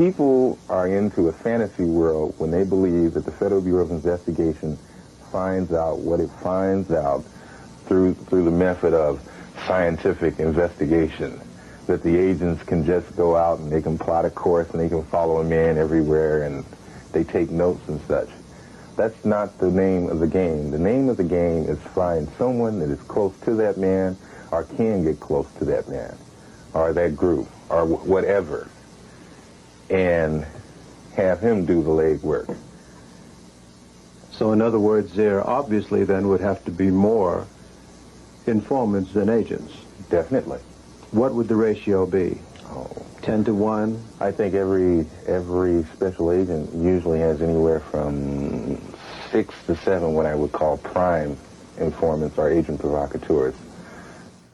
People are into a fantasy world when they believe that the Federal Bureau of Investigation finds out what it finds out through the method of scientific investigation, that the agents can just go out and they can plot a course and they can follow a man everywhere and they take notes and such. That's not the name of the game. The name of the game is find someone that is close to that man or can get close to that man or that group or whatever, and have him do the legwork. So in other words, there obviously then would have to be more informants than agents. Definitely. What would the ratio be? 10 to 1? I think every special agent usually has anywhere from 6 to 7 what I would call prime informants or agent provocateurs.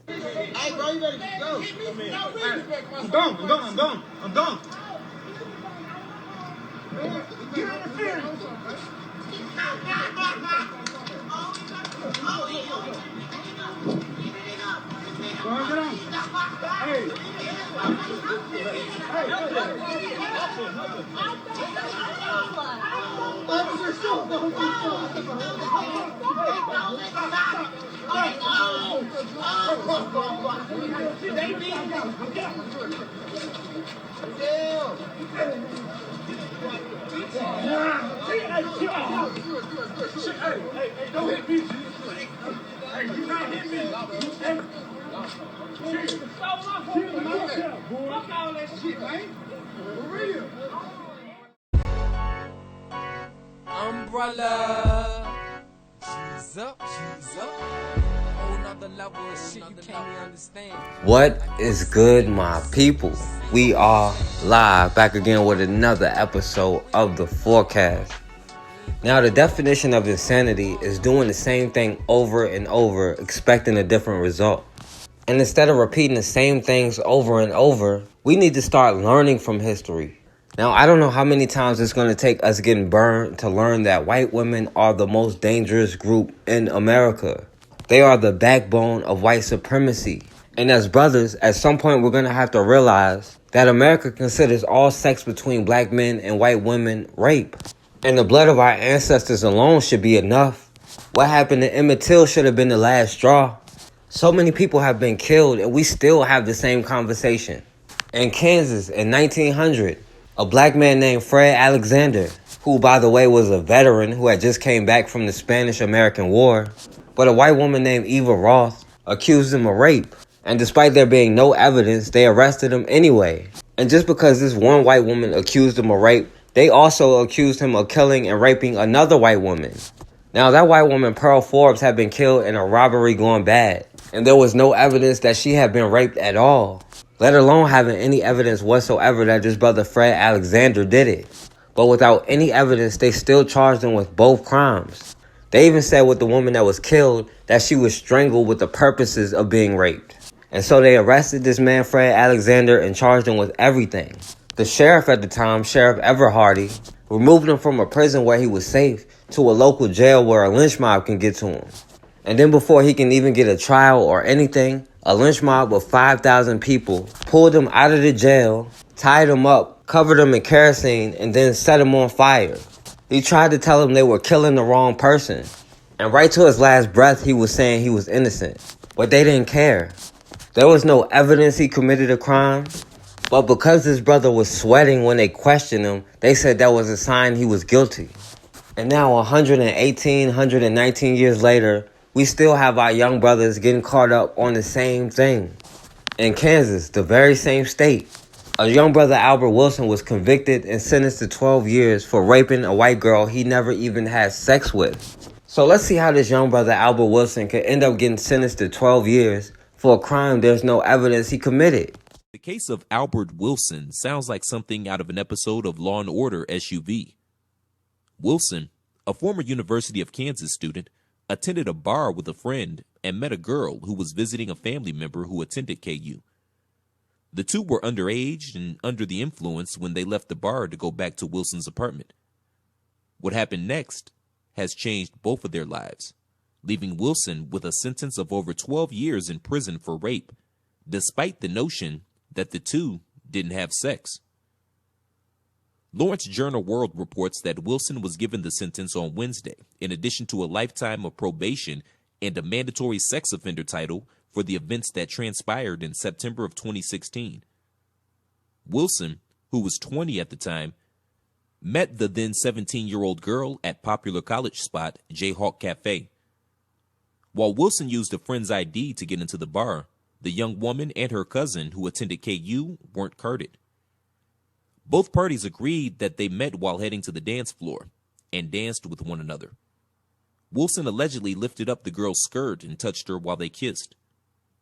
Hey, bro, you better go. I'm gone. You're interfering. Hey. Don't hit me. Hey, you can't hit me. Fuck all that shit, man. For real. Umbrella. She's up. Whole nother level of shit you can't even understand. What is good, my people? We are live back again with another episode of The Forecast. Now, the definition of insanity is doing the same thing over and over, expecting a different result. And instead of repeating the same things over and over, we need to start learning from history. Now, I don't know how many times it's going to take us getting burned to learn that white women are the most dangerous group in America. They are the backbone of white supremacy. And as brothers, at some point we're going to have to realize that America considers all sex between black men and white women rape. And the blood of our ancestors alone should be enough. What happened to Emmett Till should have been the last straw. So many people have been killed and we still have the same conversation. In Kansas in 1900, a black man named Fred Alexander, who by the way was a veteran who had just came back from the Spanish-American War, but a white woman named Eva Roth accused him of rape. And despite there being no evidence, they arrested him anyway. And just because this one white woman accused him of rape, they also accused him of killing and raping another white woman. Now, that white woman, Pearl Forbes, had been killed in a robbery gone bad. And there was no evidence that she had been raped at all, let alone having any evidence whatsoever that this brother Fred Alexander did it. But without any evidence, they still charged him with both crimes. They even said with the woman that was killed that she was strangled with the purposes of being raped. And so they arrested this man, Fred Alexander, and charged him with everything. The sheriff at the time, Sheriff Everhardy, removed him from a prison where he was safe to a local jail where a lynch mob can get to him. And then before he can even get a trial or anything, a lynch mob of 5,000 people pulled him out of the jail, tied him up, covered him in kerosene, and then set him on fire. He tried to tell them they were killing the wrong person. And right to his last breath, he was saying he was innocent. But they didn't care. There was no evidence he committed a crime. But because his brother was sweating when they questioned him, they said that was a sign he was guilty. And now 118, 119 years later, we still have our young brothers getting caught up on the same thing. In Kansas, the very same state, a young brother, Albert Wilson, was convicted and sentenced to 12 years for raping a white girl he never even had sex with. So let's see how this young brother, Albert Wilson, could end up getting sentenced to 12 years for a crime there's no evidence he committed. The case of Albert Wilson sounds like something out of an episode of Law & Order SUV. Wilson, a former University of Kansas student, attended a bar with a friend and met a girl who was visiting a family member who attended KU. The two were underage and under the influence when they left the bar to go back to Wilson's apartment. What happened next has changed both of their lives, leaving Wilson with a sentence of over 12 years in prison for rape, despite the notion that the two didn't have sex. Lawrence Journal World reports that Wilson was given the sentence on Wednesday, in addition to a lifetime of probation and a mandatory sex offender title for the events that transpired in September of 2016. Wilson, who was 20 at the time, met the then 17-year-old girl at popular college spot Jayhawk Cafe. While Wilson used a friend's ID to get into the bar, the young woman and her cousin who attended KU weren't carded. Both parties agreed that they met while heading to the dance floor and danced with one another. Wilson allegedly lifted up the girl's skirt and touched her while they kissed.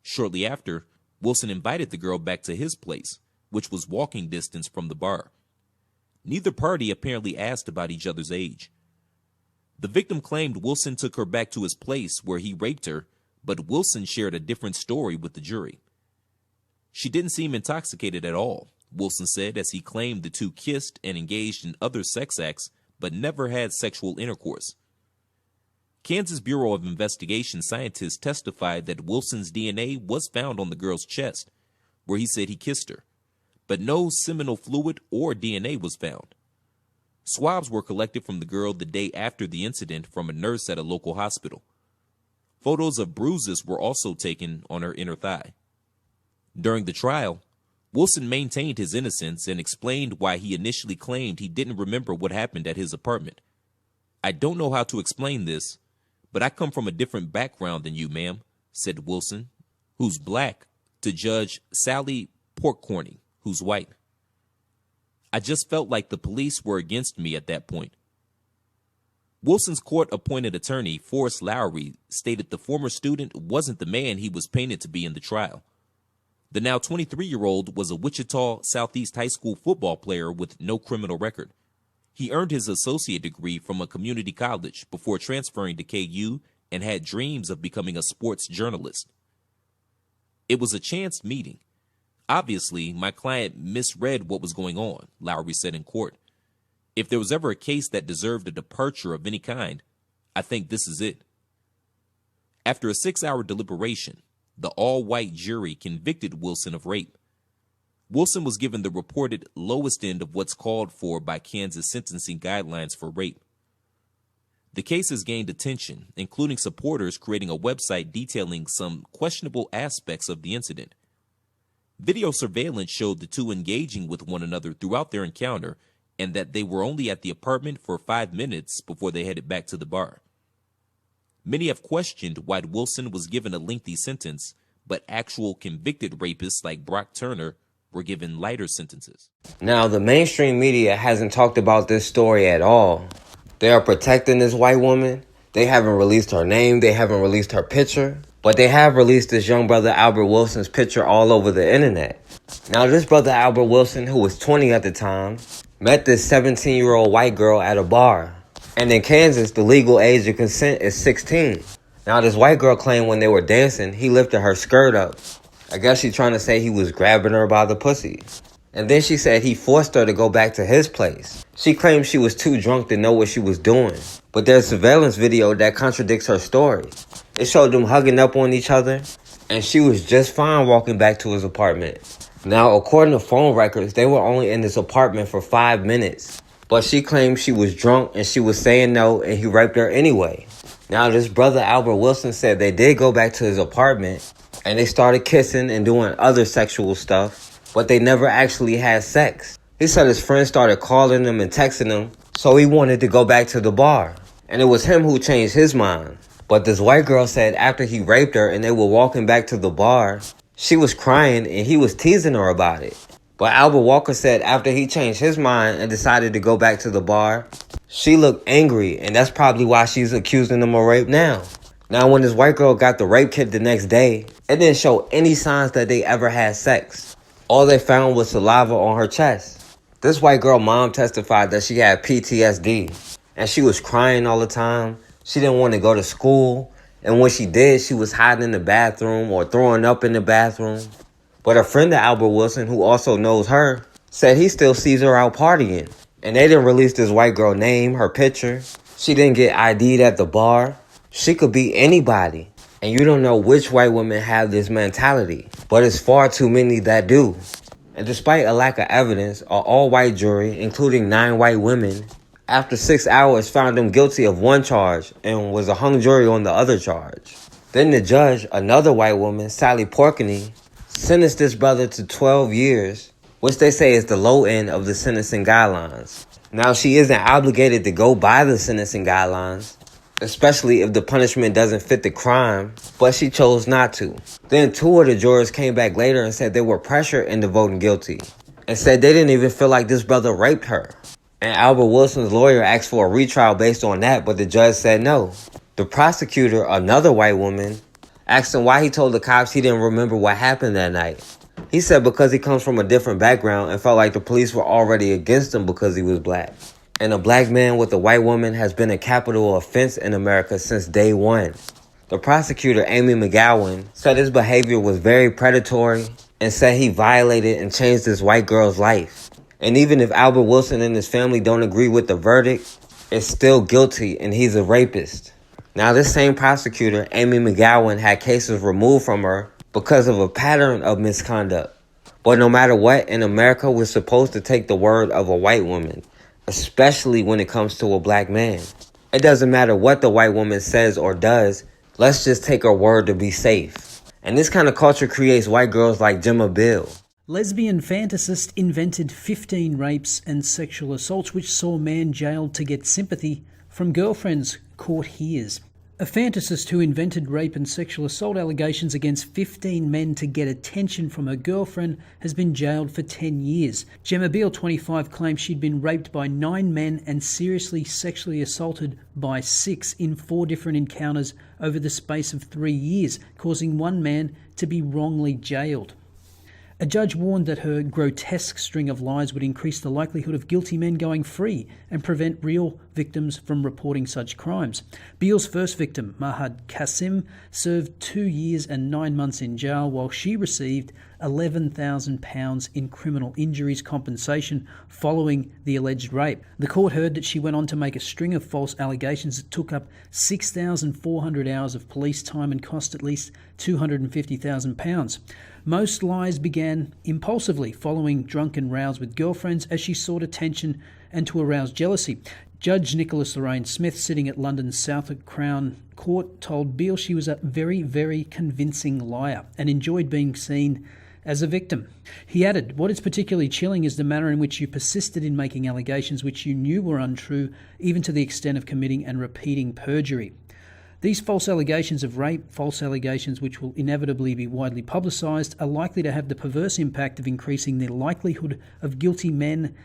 Shortly after, Wilson invited the girl back to his place, which was walking distance from the bar. Neither party apparently asked about each other's age. The victim claimed Wilson took her back to his place where he raped her, but Wilson shared a different story with the jury. She didn't seem intoxicated at all, Wilson said, as he claimed the two kissed and engaged in other sex acts, but never had sexual intercourse. Kansas Bureau of Investigation scientists testified that Wilson's DNA was found on the girl's chest, where he said he kissed her, but no seminal fluid or DNA was found. Swabs were collected from the girl the day after the incident from a nurse at a local hospital. Photos of bruises were also taken on her inner thigh. During the trial, Wilson maintained his innocence and explained why he initially claimed he didn't remember what happened at his apartment. "I don't know how to explain this, but I come from a different background than you, ma'am," said Wilson, who's black, to Judge Sally Portcorney, who's white. "I just felt like the police were against me at that point." Wilson's court-appointed attorney, Forrest Lowry, stated the former student wasn't the man he was painted to be in the trial. The now 23-year-old was a Wichita Southeast High School football player with no criminal record. He earned his associate degree from a community college before transferring to KU and had dreams of becoming a sports journalist. "It was a chance meeting. Obviously, my client misread what was going on," Lowry said in court. "If there was ever a case that deserved a departure of any kind, I think this is it." After a 6-hour deliberation, the all-white jury convicted Wilson of rape. Wilson was given the reported lowest end of what's called for by Kansas sentencing guidelines for rape. The case has gained attention, including supporters creating a website detailing some questionable aspects of the incident. Video surveillance showed the two engaging with one another throughout their encounter and that they were only at the apartment for 5 minutes before they headed back to the bar. Many have questioned why Wilson was given a lengthy sentence, but actual convicted rapists like Brock Turner were given lighter sentences. Now, the mainstream media hasn't talked about this story at all. They are protecting this white woman. They haven't released her name. They haven't released her picture. But they have released this young brother Albert Wilson's picture all over the internet. Now, this brother Albert Wilson, who was 20 at the time, met this 17-year-old white girl at a bar. And in Kansas, the legal age of consent is 16. Now, this white girl claimed when they were dancing, he lifted her skirt up. I guess she's trying to say he was grabbing her by the pussy. And then she said he forced her to go back to his place. She claimed she was too drunk to know what she was doing. But there's surveillance video that contradicts her story. It showed them hugging up on each other, and she was just fine walking back to his apartment. Now, according to phone records, they were only in this apartment for 5 minutes. But she claimed she was drunk and she was saying no, and he raped her anyway. Now, this brother Albert Wilson said they did go back to his apartment, and they started kissing and doing other sexual stuff, but they never actually had sex. He said his friends started calling him and texting him, so he wanted to go back to the bar. And it was him who changed his mind. But this white girl said after he raped her and they were walking back to the bar, she was crying and he was teasing her about it. But Albert Walker said after he changed his mind and decided to go back to the bar, she looked angry, and that's probably why she's accusing him of rape now. Now, when this white girl got the rape kit the next day, it didn't show any signs that they ever had sex. All they found was saliva on her chest. This white girl mom testified that she had PTSD, and she was crying all the time. She didn't want to go to school, and when she did, she was hiding in the bathroom or throwing up in the bathroom. But a friend of Albert Wilson, who also knows her, said he still sees her out partying. And they didn't release this white girl name, her picture. She didn't get ID'd at the bar. She could be anybody. And you don't know which white women have this mentality. But it's far too many that do. And despite a lack of evidence, an all-white jury, including 9 white women, after 6 hours found him guilty of one charge and was a hung jury on the other charge. Then the judge, another white woman, Sally Porkney, sentenced this brother to 12 years, which they say is the low end of the sentencing guidelines. Now, she isn't obligated to go by the sentencing guidelines, especially if the punishment doesn't fit the crime, but she chose not to. Then 2 of the jurors came back later and said they were pressured into voting guilty, and said they didn't even feel like this brother raped her. And Albert Wilson's lawyer asked for a retrial based on that, but the judge said no. The prosecutor, another white woman, asked him why he told the cops he didn't remember what happened that night. He said because he comes from a different background and felt like the police were already against him because he was black. And a black man with a white woman has been a capital offense in America since day one. The prosecutor, Amy McGowan, said his behavior was very predatory and said he violated and changed this white girl's life. And even if Albert Wilson and his family don't agree with the verdict, it's still guilty and he's a rapist. Now, this same prosecutor, Amy McGowan, had cases removed from her because of a pattern of misconduct. But no matter what, in America, we're supposed to take the word of a white woman, especially when it comes to a black man. It doesn't matter what the white woman says or does, let's just take her word to be safe. And this kind of culture creates white girls like Gemma Bill. Lesbian fantasist invented 15 rapes and sexual assaults, which saw man jailed to get sympathy from girlfriends, court hears. A fantasist who invented rape and sexual assault allegations against 15 men to get attention from her girlfriend has been jailed for 10 years. Gemma Beale, 25, claims she'd been raped by 9 men and seriously sexually assaulted by 6 in 4 different encounters over the space of 3 years, causing one man to be wrongly jailed. A judge warned that her grotesque string of lies would increase the likelihood of guilty men going free and prevent real victims from reporting such crimes. Beale's first victim, Mahad Qasim, served 2 years and 9 months in jail while she received £11,000 in criminal injuries compensation following the alleged rape. The court heard that she went on to make a string of false allegations that took up 6,400 hours of police time and cost at least £250,000. Most lies began impulsively, following drunken rows with girlfriends as she sought attention and to arouse jealousy. Judge Nicholas Lorraine Smith, sitting at London's Southwark Crown Court, told Beale she was a very, very convincing liar and enjoyed being seen as a victim. He added, "What is particularly chilling is the manner in which you persisted in making allegations which you knew were untrue, even to the extent of committing and repeating perjury. These false allegations of rape, false allegations which will inevitably be widely publicised, are likely to have the perverse impact of increasing the likelihood of guilty men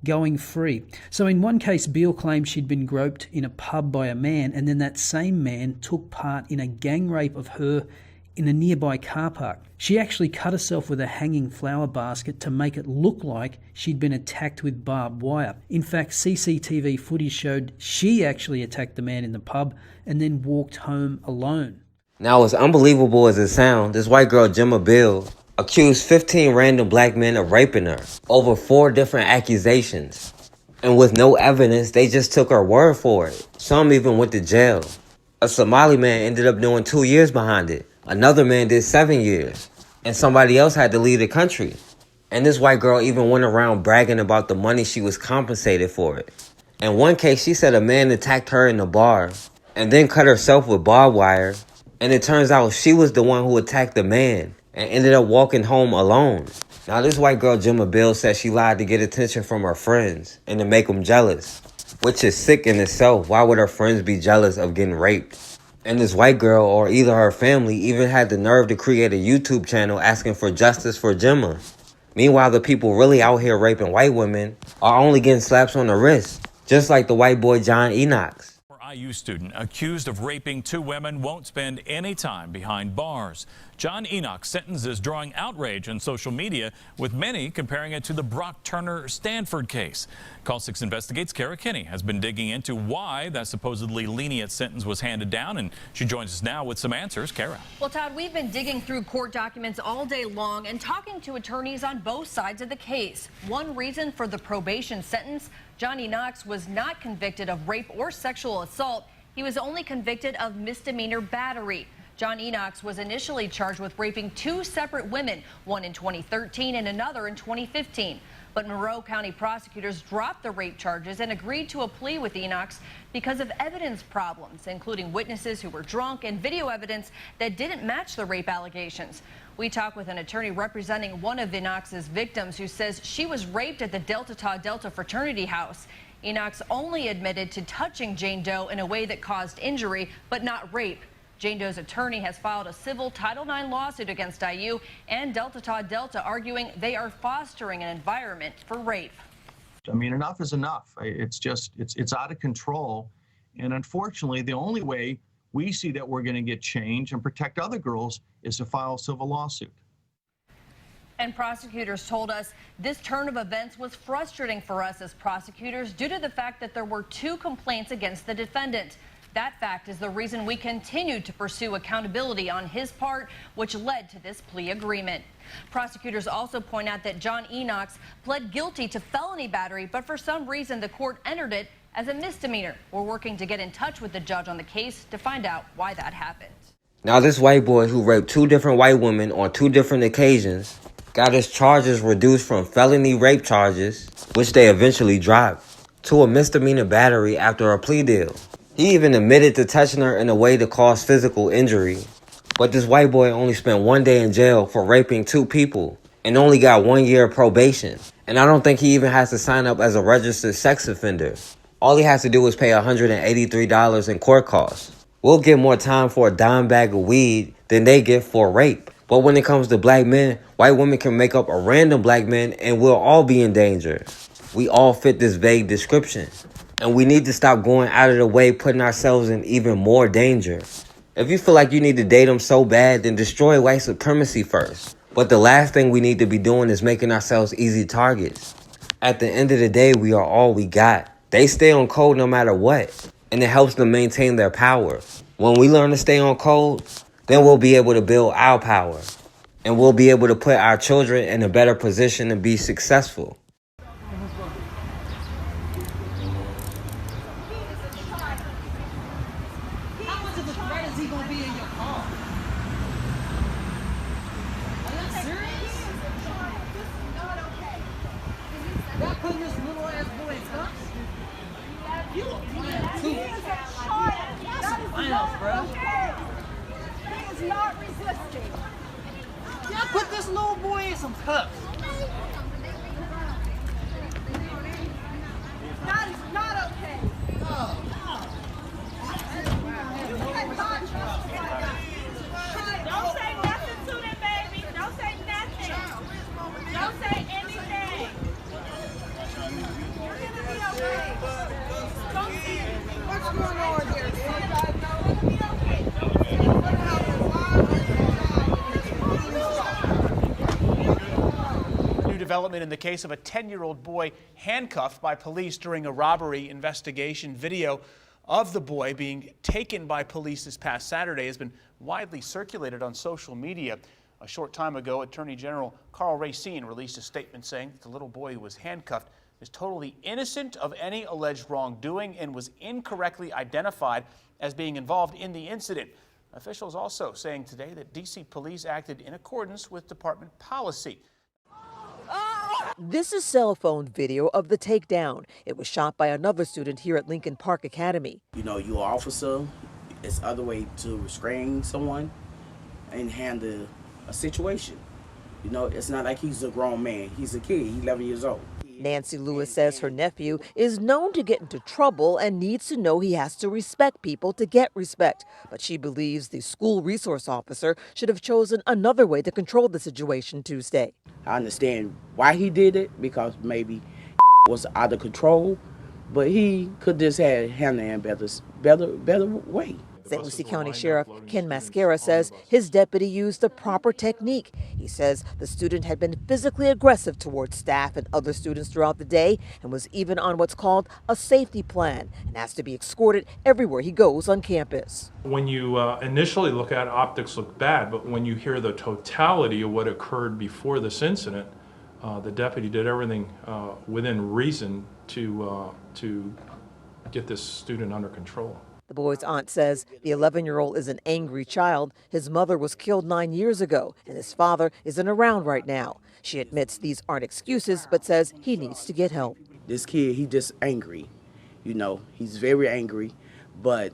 going free." So in one case, Beale claimed she'd been groped in a pub by a man, and then that same man took part in a gang rape of her in a nearby car park. She actually cut herself with a hanging flower basket to make it look like she'd been attacked with barbed wire. In fact, CCTV footage showed she actually attacked the man in the pub and then walked home alone. Now, as unbelievable as it sounds, this white girl, Gemma Bill, accused 15 random black men of raping her over 4 different accusations. And with no evidence, they just took her word for it. Some even went to jail. A Somali man ended up doing 2 years behind it. Another man did 7 years. And somebody else had to leave the country. And this white girl even went around bragging about the money she was compensated for it. In one case, she said a man attacked her in a bar and then cut herself with barbed wire. And it turns out she was the one who attacked the man and ended up walking home alone. Now, this white girl, Gemma Bill, says she lied to get attention from her friends and to make them jealous, which is sick in itself. Why would her friends be jealous of getting raped? And this white girl, or either her family, even had the nerve to create a YouTube channel asking for justice for Gemma. Meanwhile, the people really out here raping white women are only getting slaps on the wrist, just like the white boy John Enoch. IU student accused of raping 2 women won't spend any time behind bars. John Enoch's sentence is drawing outrage on social media, with many comparing it to the Brock Turner Stanford case. Call 6 Investigates' Kara Kinney has been digging into why that supposedly lenient sentence was handed down, and she joins us now with some answers. Kara. Well, Todd, we've been digging through court documents all day long and talking to attorneys on both sides of the case. One reason for the probation sentence: Johnny Knox was not convicted of rape or sexual assault. He was only convicted of misdemeanor battery. John Enoch was initially charged with raping 2 separate women, one in 2013 and another in 2015. But Monroe County prosecutors dropped the rape charges and agreed to a plea with Enoch because of evidence problems, including witnesses who were drunk and video evidence that didn't match the rape allegations. We talked with an attorney representing one of Enoch's victims who says she was raped at the Delta Tau Delta fraternity house. Enoch only admitted to touching Jane Doe in a way that caused injury, but not rape. Jane Doe's attorney has filed a civil Title IX lawsuit against IU and Delta Tau Delta, arguing they are fostering an environment for rape. I mean, enough is enough. It's just, it's out of control. And unfortunately, the only way we see that we're going to get change and protect other girls is to file a civil lawsuit. And prosecutors told us this turn of events was frustrating for us as prosecutors due to the fact that there were 2 complaints against the defendant. That fact is the reason we continued to pursue accountability on his part, which led to this plea agreement. Prosecutors also point out that John Enoch pled guilty to felony battery, but for some reason the court entered it as a misdemeanor. We're working to get in touch with the judge on the case to find out why that happened. Now this white boy who raped 2 different white women on 2 different occasions got his charges reduced from felony rape charges, which they eventually dropped, to a misdemeanor battery after a plea deal. He even admitted to touching her in a way to cause physical injury. But this white boy only spent 1 day in jail for raping 2 people and only got 1 year of probation. And I don't think he even has to sign up as a registered sex offender. All he has to do is pay $183 in court costs. We'll get more time for a dime bag of weed than they get for rape. But when it comes to black men, white women can make up a random black man and we'll all be in danger. We all fit this vague description. And we need to stop going out of the way, putting ourselves in even more danger. If you feel like you need to date them so bad, then destroy white supremacy first. But the last thing we need to be doing is making ourselves easy targets. At the end of the day, we are all we got. They stay on code no matter what, and it helps them maintain their power. When we learn to stay on code, then we'll be able to build our power. And we'll be able to put our children in a better position to be successful. Put this little boy in some cuffs. That is not okay. You cannot justify that. Don't say nothing to them, baby. Don't say nothing. Don't say anything. You're gonna be okay. Don't see it. What's going on here? You're gonna be okay. Development in the case of a 10-year-old boy handcuffed by police during a robbery investigation. Video of the boy being taken by police this past Saturday has been widely circulated on social media. A short time ago, Attorney General Karl Racine released a statement saying that the little boy who was handcuffed is totally innocent of any alleged wrongdoing and was incorrectly identified as being involved in the incident. Officials also saying today that D.C. police acted in accordance with department policy. This is cell phone video of the takedown. It was shot by another student here at Lincoln Park Academy. You know, you're an officer. It's other way to restrain someone and handle a situation. You know, it's not like he's a grown man. He's a kid. He's 11 years old. Nancy Lewis says her nephew is known to get into trouble and needs to know he has to respect people to get respect. But she believes the school resource officer should have chosen another way to control the situation Tuesday. I understand why he did it, because maybe was out of control, but he could just have handled it better way. St. Lucie County Sheriff Ken Mascara says his deputy used the proper technique. He says the student had been physically aggressive towards staff and other students throughout the day and was even on what's called a safety plan and has to be escorted everywhere he goes on campus. When you initially look at it, optics look bad, but when you hear the totality of what occurred before this incident, the deputy did everything within reason to get this student under control. The boy's aunt says the 11-year-old is an angry child. His mother was killed 9 years ago, and his father isn't around right now. She admits these aren't excuses, but says he needs to get help. This kid, he just angry. You know, he's very angry, but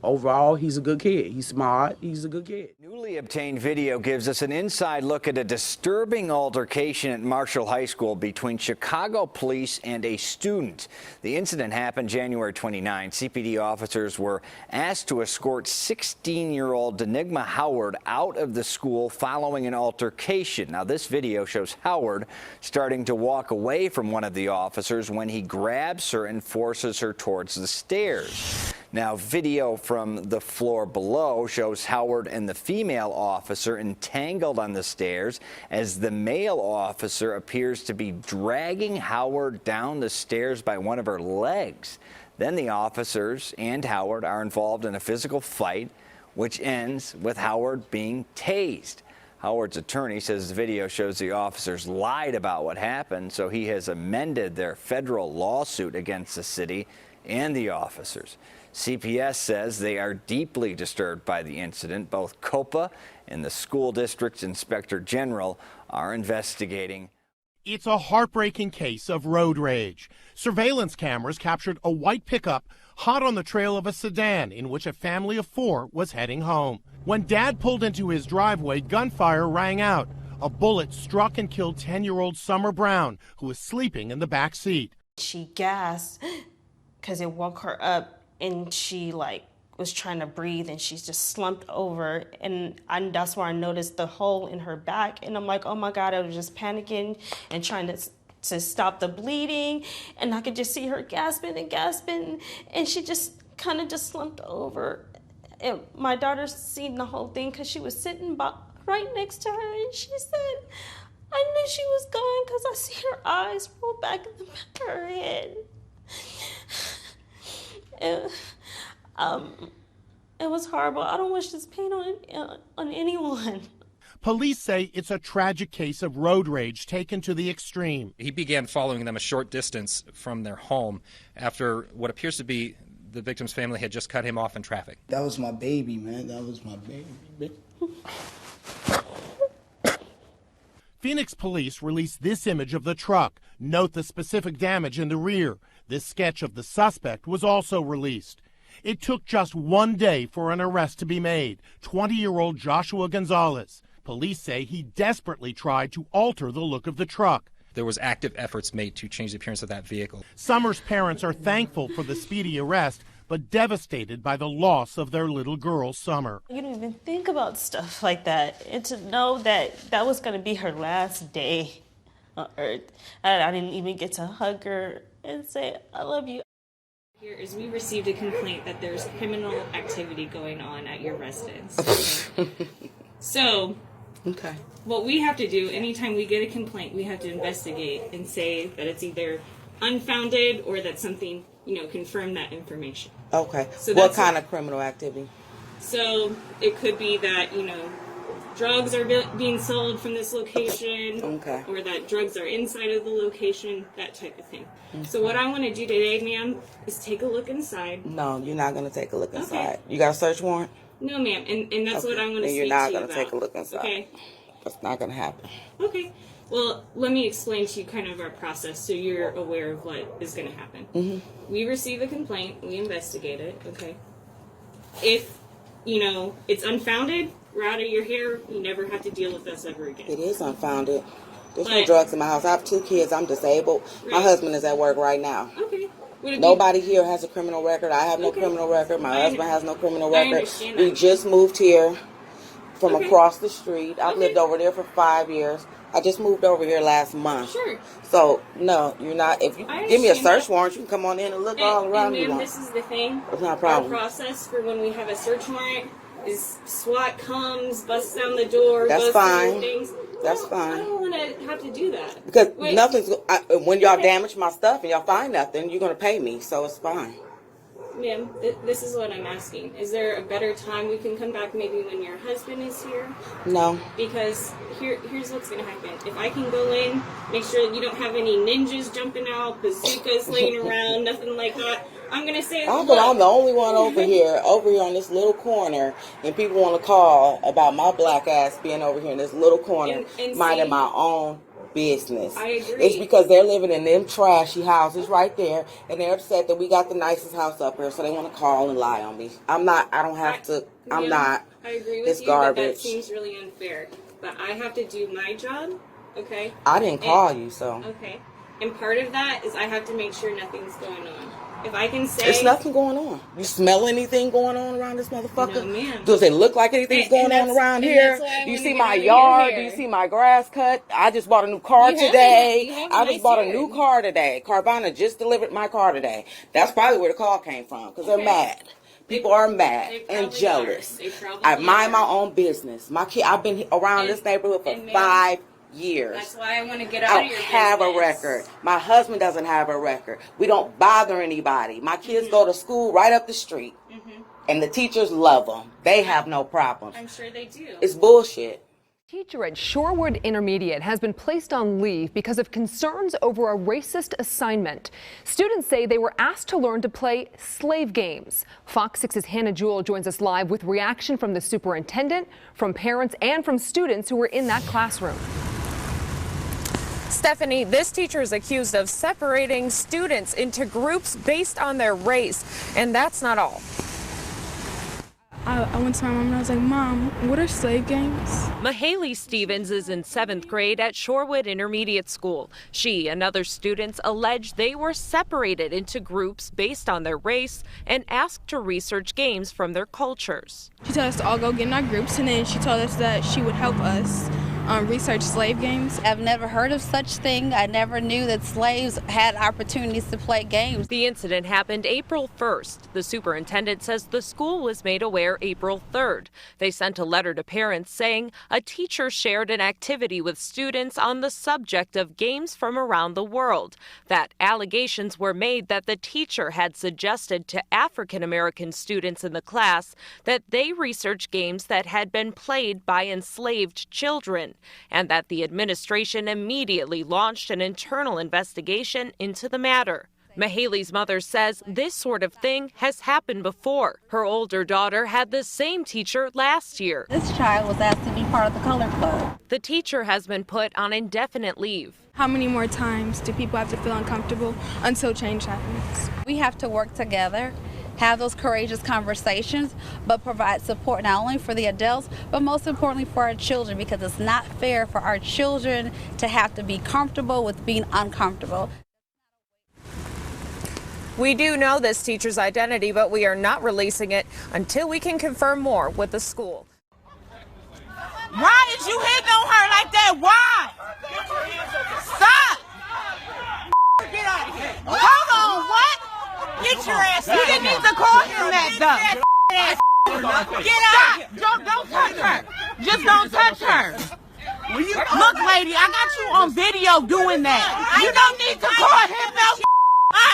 overall, he's a good kid. He's smart. He's a good kid. Newly obtained video gives us an inside look at a disturbing altercation at Marshall High School between Chicago police and a student. The incident happened January 29. CPD officers were asked to escort 16-year-old Denigma Howard out of the school following an altercation. Now, this video shows Howard starting to walk away from one of the officers when he grabs her and forces her towards the stairs. Now, video from the floor below shows Howard and the female officer entangled on the stairs as the male officer appears to be dragging Howard down the stairs by one of her legs. Then the officers and Howard are involved in a physical fight, which ends with Howard being tased. Howard's attorney says the video shows the officers lied about what happened, so he has amended their federal lawsuit against the city and the officers. CPS says they are deeply disturbed by the incident. Both COPA and the school district's inspector general are investigating. It's a heartbreaking case of road rage. Surveillance cameras captured a white pickup hot on the trail of a sedan in which a family of 4 was heading home. When Dad pulled into his driveway, gunfire rang out. A bullet struck and killed 10-year-old Summer Brown, who was sleeping in the back seat. She gasped because it woke her up, and she was trying to breathe, and she's just slumped over, and that's where I noticed the hole in her back, and I'm like, oh my God, I was just panicking and trying to stop the bleeding, and I could just see her gasping and gasping, and she just kind of just slumped over. And my daughter seen the whole thing because she was sitting right next to her, and she said, I knew she was gone because I see her eyes roll back in the back of her head. It was horrible. I don't wish this pain on anyone. Police say it's a tragic case of road rage taken to the extreme. He began following them a short distance from their home after what appears to be the victim's family had just cut him off in traffic. That was my baby, man. That was my baby. Phoenix police released this image of the truck. Note the specific damage in the rear. This sketch of the suspect was also released. It took just 1 day for an arrest to be made. 20-year-old Joshua Gonzalez. Police say he desperately tried to alter the look of the truck. There was active efforts made to change the appearance of that vehicle. Summer's parents are thankful for the speedy arrest, but devastated by the loss of their little girl, Summer. You don't even think about stuff like that, and to know that that was going to be her last day on earth. I didn't even get to hug her and say, I love you. Here is we received a complaint that there's criminal activity going on at your residence. Okay? So, what we have to do, anytime we get a complaint, we have to investigate and say that it's either unfounded or that something, confirm that information. Okay. So what kind of criminal activity? So, it could be that, drugs are being sold from this location, or that drugs are inside of the location, that type of thing. So what I want to do today, ma'am, is take a look inside. No, you're not going to take a look inside. You got a search warrant? No, ma'am, and that's what I want to speak to you You're about. not going to take a look inside. Okay. That's not going to happen. Okay. Well, let me explain to you kind of our process so you're aware of what is going to happen. Mm-hmm. We receive a complaint, we investigate it, okay? If, it's unfounded, we're out of your hair, you never have to deal with us ever again. It is unfounded. There's no drugs in my house. I have 2 kids. I'm disabled. Right. My husband is at work right now. Okay. Nobody here has a criminal record. I have no criminal record. My husband has no criminal record. We just moved here from across the street. I've lived over there for 5 years. I just moved over here last month. Sure. So, no, you're not. If you give me a search warrant, you can come on in and look all around you. And this is the thing. It's not a problem. Our process for when we have a search warrant is SWAT comes, busts down the door, That's goes fine. through things. That's fine. I don't want to have to do that. Because nothing's. When y'all damage my stuff and y'all find nothing, you're going to pay me, so it's fine. Ma'am, this is what I'm asking. Is there a better time we can come back, maybe when your husband is here? No. Because here's what's going to happen. If I can go in, make sure that you don't have any ninjas jumping out, bazookas laying around, nothing like that. I'm going to say, I'm the only one over here on this little corner, and people want to call about my black ass being over here in this little corner, minding my own business. I agree. It's because they're living in them trashy houses right there, and they're upset that we got the nicest house up here, so they want to call and lie on me. I agree with it's you, garbage. But that seems really unfair. But I have to do my job, okay? I didn't call you, so. Okay. And part of that is I have to make sure nothing's going on. If I can say... There's nothing going on. You smell anything going on around this motherfucker? No, ma'am. Does it look like anything's going on around here? Do you see my yard? Do you see my grass cut? I just bought a new car today. I just bought a new car today. Carvana just delivered my car today. That's probably where the call came from, because they're mad. People are mad and jealous. I mind my own business. I've been around this neighborhood for 5 years. That's why I want to get out of your business. I don't have a record. My husband doesn't have a record. We don't bother anybody. My kids go to school right up the street, and the teachers love them. They have no problems. I'm sure they do. It's bullshit. Teacher at Shorewood Intermediate has been placed on leave because of concerns over a racist assignment. Students say they were asked to learn to play slave games. Fox 6's Hannah Jewell joins us live with reaction from the superintendent, from parents, and from students who were in that classroom. Stephanie, this teacher is accused of separating students into groups based on their race, and that's not all. I went to my mom and I was like, Mom, what are slave games? Mahaley Stevens is in 7th grade at Shorewood Intermediate School. She and other students allege they were separated into groups based on their race and asked to research games from their cultures. She told us to all go get in our groups, and then she told us that she would help us research slave games. I've never heard of such thing. I never knew that slaves had opportunities to play games. The incident happened April 1st. The superintendent says the school was made aware April 3rd. They sent a letter to parents saying a teacher shared an activity with students on the subject of games from around the world. That allegations were made that the teacher had suggested to African American students in the class that they research games that had been played by enslaved children, and that the administration immediately launched an internal investigation into the matter. Mahaley's mother says this sort of thing has happened before. Her older daughter had the same teacher last year. This child was asked to be part of the color club. The teacher has been put on indefinite leave. How many more times do people have to feel uncomfortable until change happens? We have to work together, have those courageous conversations, but provide support not only for the adults, but most importantly for our children, because it's not fair for our children to have to be comfortable with being uncomfortable. We do know this teacher's identity, but we are not releasing it until we can confirm more with the school. Why did you hit on her like that? Why? Stop! Get out of here. Hold on, what? Get your ass out. You didn't need to call him that, though. Get out of here. Don't touch her. Just don't touch her. Look, lady, I got you on video doing that. You don't need to call him no.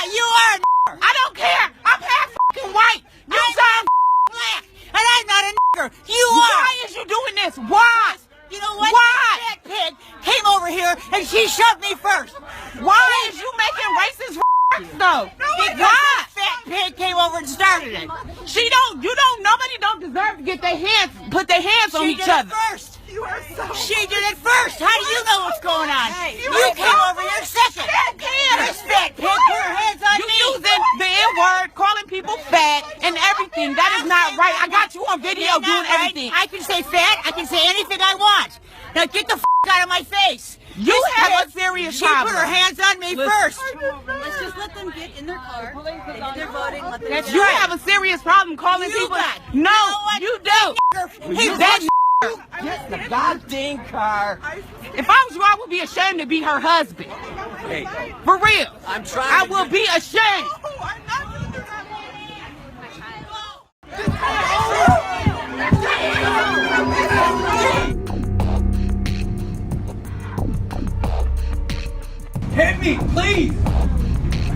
You are a. I don't care. I'm half fucking white. You sound black. And I'm not a nigger. You are. Why is you doing this? Why? You know what? Why? That pig came over here and she shoved me first. Why is you making racist though? Why? Fat pig came over and started it. Nobody don't deserve to get put their hands on each other. First. She did it first. How do you know what's going on? You came over here second. This fat pig put her hands on me. You using the N-word, calling people fat and everything. That is not right. I got you on video doing everything. I can say fat. I can say anything I want. Now get the out of my face. You have a serious problem. She put her hands on me first. Let's just let them get in their car. They're voting. You have a serious problem calling people. No, you do. He's that. Get the goddamn car. If I was you, I would be ashamed to be her husband. Hey, for real. I'm trying. I will be ashamed. Hit me, please.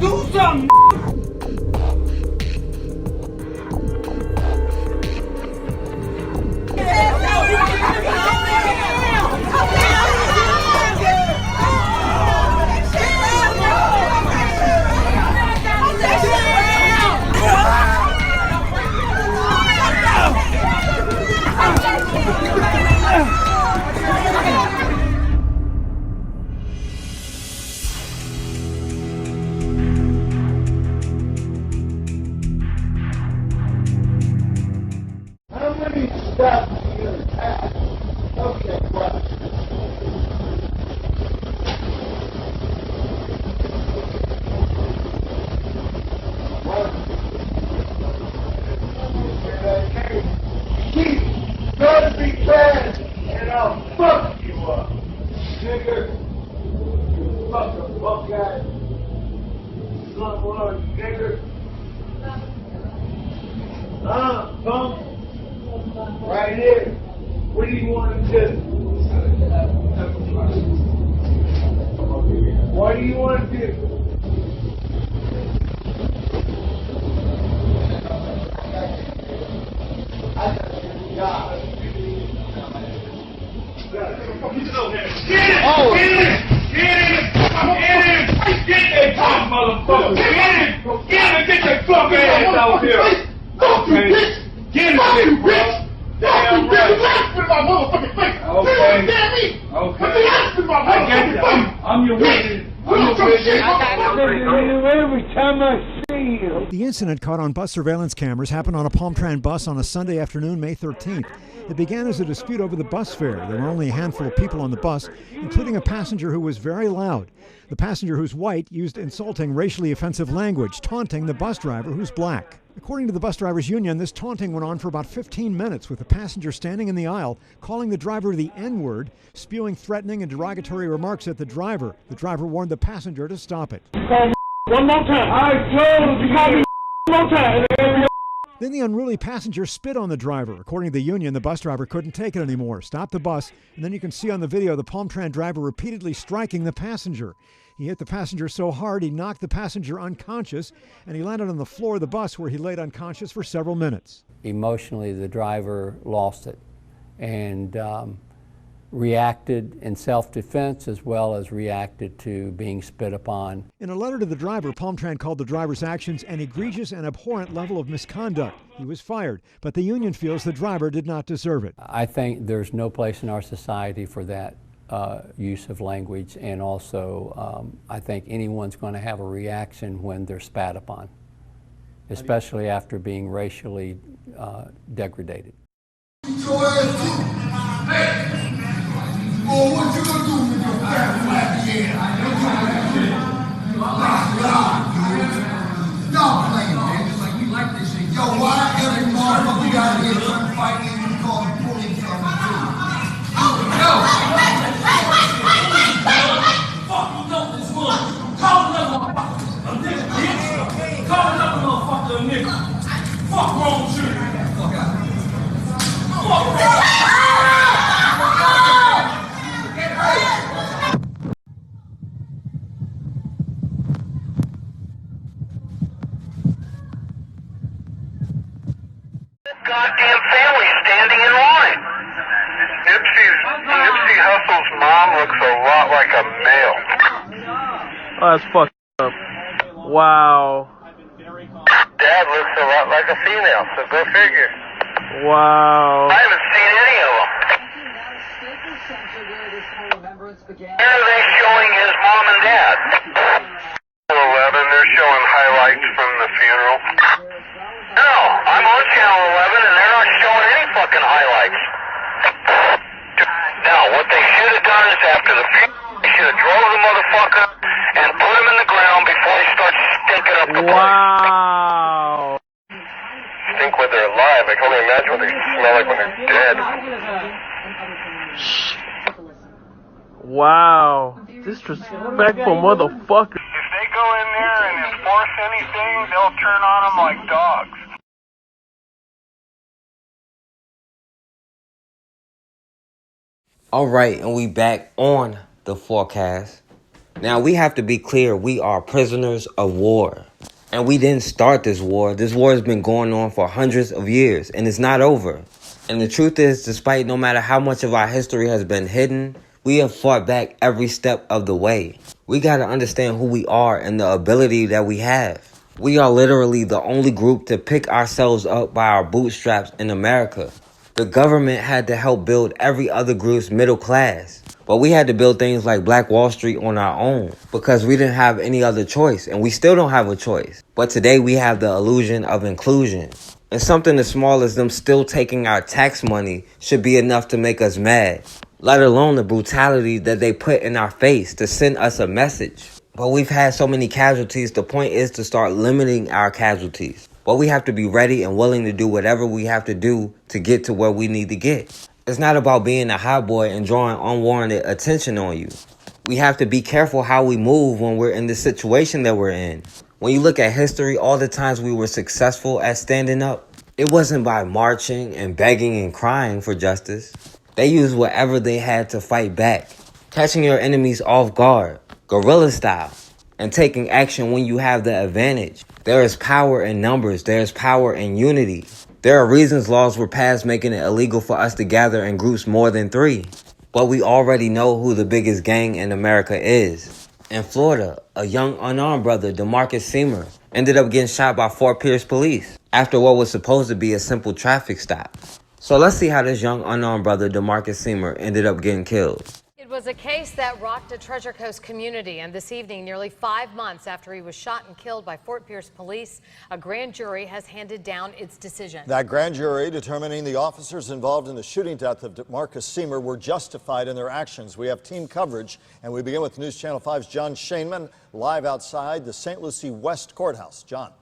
Do something. What do you want to do? The incident caught on bus surveillance cameras happened on a Palm bus on a Sunday afternoon, May 13th. It began as a dispute over the bus fare. There were only a handful of people on the bus, including a passenger who was very loud. The passenger, who's white, used insulting, racially offensive language, taunting the bus driver, who's black. According to the bus drivers union, this taunting went on for about 15 minutes, with the passenger standing in the aisle, calling the driver the N-word, spewing threatening and derogatory remarks at the driver. The driver warned the passenger to stop it. One more time. I told you, call me one more time. Then the unruly passenger spit on the driver. According to the union, the bus driver couldn't take it anymore, stopped the bus, and then you can see on the video the Palm driver repeatedly striking the passenger. He hit the passenger so hard he knocked the passenger unconscious, and he landed on the floor of the bus where he laid unconscious for several minutes. Emotionally, the driver lost it and reacted in self-defense as well as reacted to being spit upon. In a letter to the driver, Palmtran called the driver's actions an egregious and abhorrent level of misconduct. He was fired, but the union feels the driver did not deserve it. I think there's no place in our society for that use of language, and also I think anyone's going to have a reaction when they're spat upon, especially after being racially degraded. Oh, what you gonna do with your fat flat? Yeah, I know y'all playing, man. Just like we like this shit. Yo, why every motherfucker got here trying to fight me and you call the police on me too? Yo! Fuck you know this one. Call another motherfucker a nigga, bitch. Call another motherfucker a nigga. Fuck wrong with you. Fuck out. Fuck wrong. Goddamn family standing in line. Nipsey Hussle's mom looks a lot like a male. Oh, that's fucked up. Wow. Dad looks a lot like a female, so go figure. Wow. I haven't seen any of them. Where are they showing his mom and dad? 11, they're showing highlights from the funeral. No, I'm on Channel 11 and they're not showing any fucking highlights. Now, what they should have done is after the funeral, they should have drove the motherfucker and put him in the ground before he starts stinking up the place. Wow. Stink when they're alive. I can only imagine what they smell like when they're dead. Wow. Disrespectful motherfucker. If they go in there and enforce anything, they'll turn on them like dogs. All right, and we back on the forecast. Now, we have to be clear, we are prisoners of war. And we didn't start this war. This war has been going on for hundreds of years, and it's not over. And the truth is, despite no matter how much of our history has been hidden, we have fought back every step of the way. We got to understand who we are and the ability that we have. We are literally the only group to pick ourselves up by our bootstraps in America. The government had to help build every other group's middle class. But we had to build things like Black Wall Street on our own because we didn't have any other choice, and we still don't have a choice. But today we have the illusion of inclusion. And something as small as them still taking our tax money should be enough to make us mad, let alone the brutality that they put in our face to send us a message. But we've had so many casualties, the point is to start limiting our casualties. But we have to be ready and willing to do whatever we have to do to get to where we need to get. It's not about being a hot boy and drawing unwarranted attention on you. We have to be careful how we move when we're in the situation that we're in. When you look at history, all the times we were successful at standing up, it wasn't by marching and begging and crying for justice. They used whatever they had to fight back, catching your enemies off guard. guerrilla style, and taking action when you have the advantage. There is power in numbers. There is power in unity. There are reasons laws were passed making it illegal for us to gather in groups more than 3. But we already know who the biggest gang in America is. In Florida, a young unarmed brother, Demarcus Semer, ended up getting shot by Fort Peirce police after what was supposed to be a simple traffic stop. So let's see how this young unarmed brother, Demarcus Semer, ended up getting killed. It was a case that rocked a Treasure Coast community, and this evening, nearly 5 months after he was shot and killed by Fort Peirce police, a grand jury has handed down its decision. That grand jury determining the officers involved in the shooting death of Demarcus Semer were justified in their actions. We have team coverage, and we begin with News Channel 5's John Shainman live outside the St. Lucie West Courthouse. John.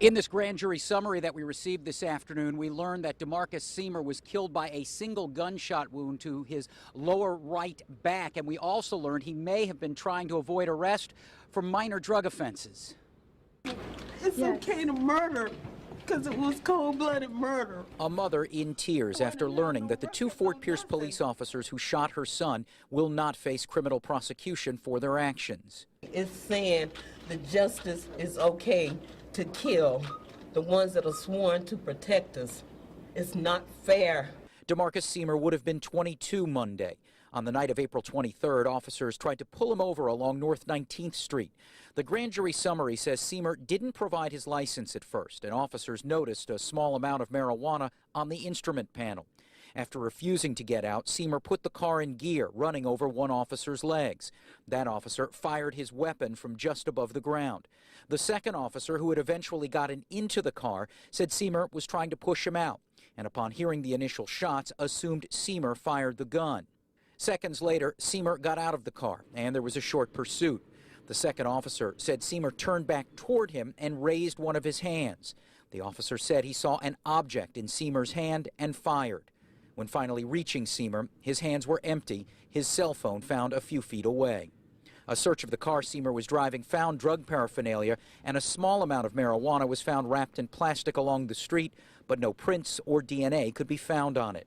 In this grand jury summary that we received this afternoon, we learned that Demarcus Semer was killed by a single gunshot wound to his lower right back, and we also learned he may have been trying to avoid arrest for minor drug offenses. It's okay to murder because it was cold-blooded murder. A mother in tears after learning that the 2 Fort Peirce police officers who shot her son will not face criminal prosecution for their actions. It's saying that justice is okay to kill the ones that are sworn to protect us. It's not fair. Demarcus Semer would have been 22 Monday. On the night of April 23rd, officers tried to pull him over along North 19th Street. The grand jury summary says Semer didn't provide his license at first, and officers noticed a small amount of marijuana on the instrument panel. After refusing to get out, Semer put the car in gear, running over one officer's legs. That officer fired his weapon from just above the ground. The second officer, who had eventually gotten into the car, said Semer was trying to push him out, and upon hearing the initial shots, assumed Semer fired the gun. Seconds later, Semer got out of the car, and there was a short pursuit. The second officer said Semer turned back toward him and raised one of his hands. The officer said he saw an object in Semer's hand and fired. When finally reaching Semer, his hands were empty, his cell phone found a few feet away. A search of the car Semer was driving found drug paraphernalia, and a small amount of marijuana was found wrapped in plastic along the street, but no prints or DNA could be found on it.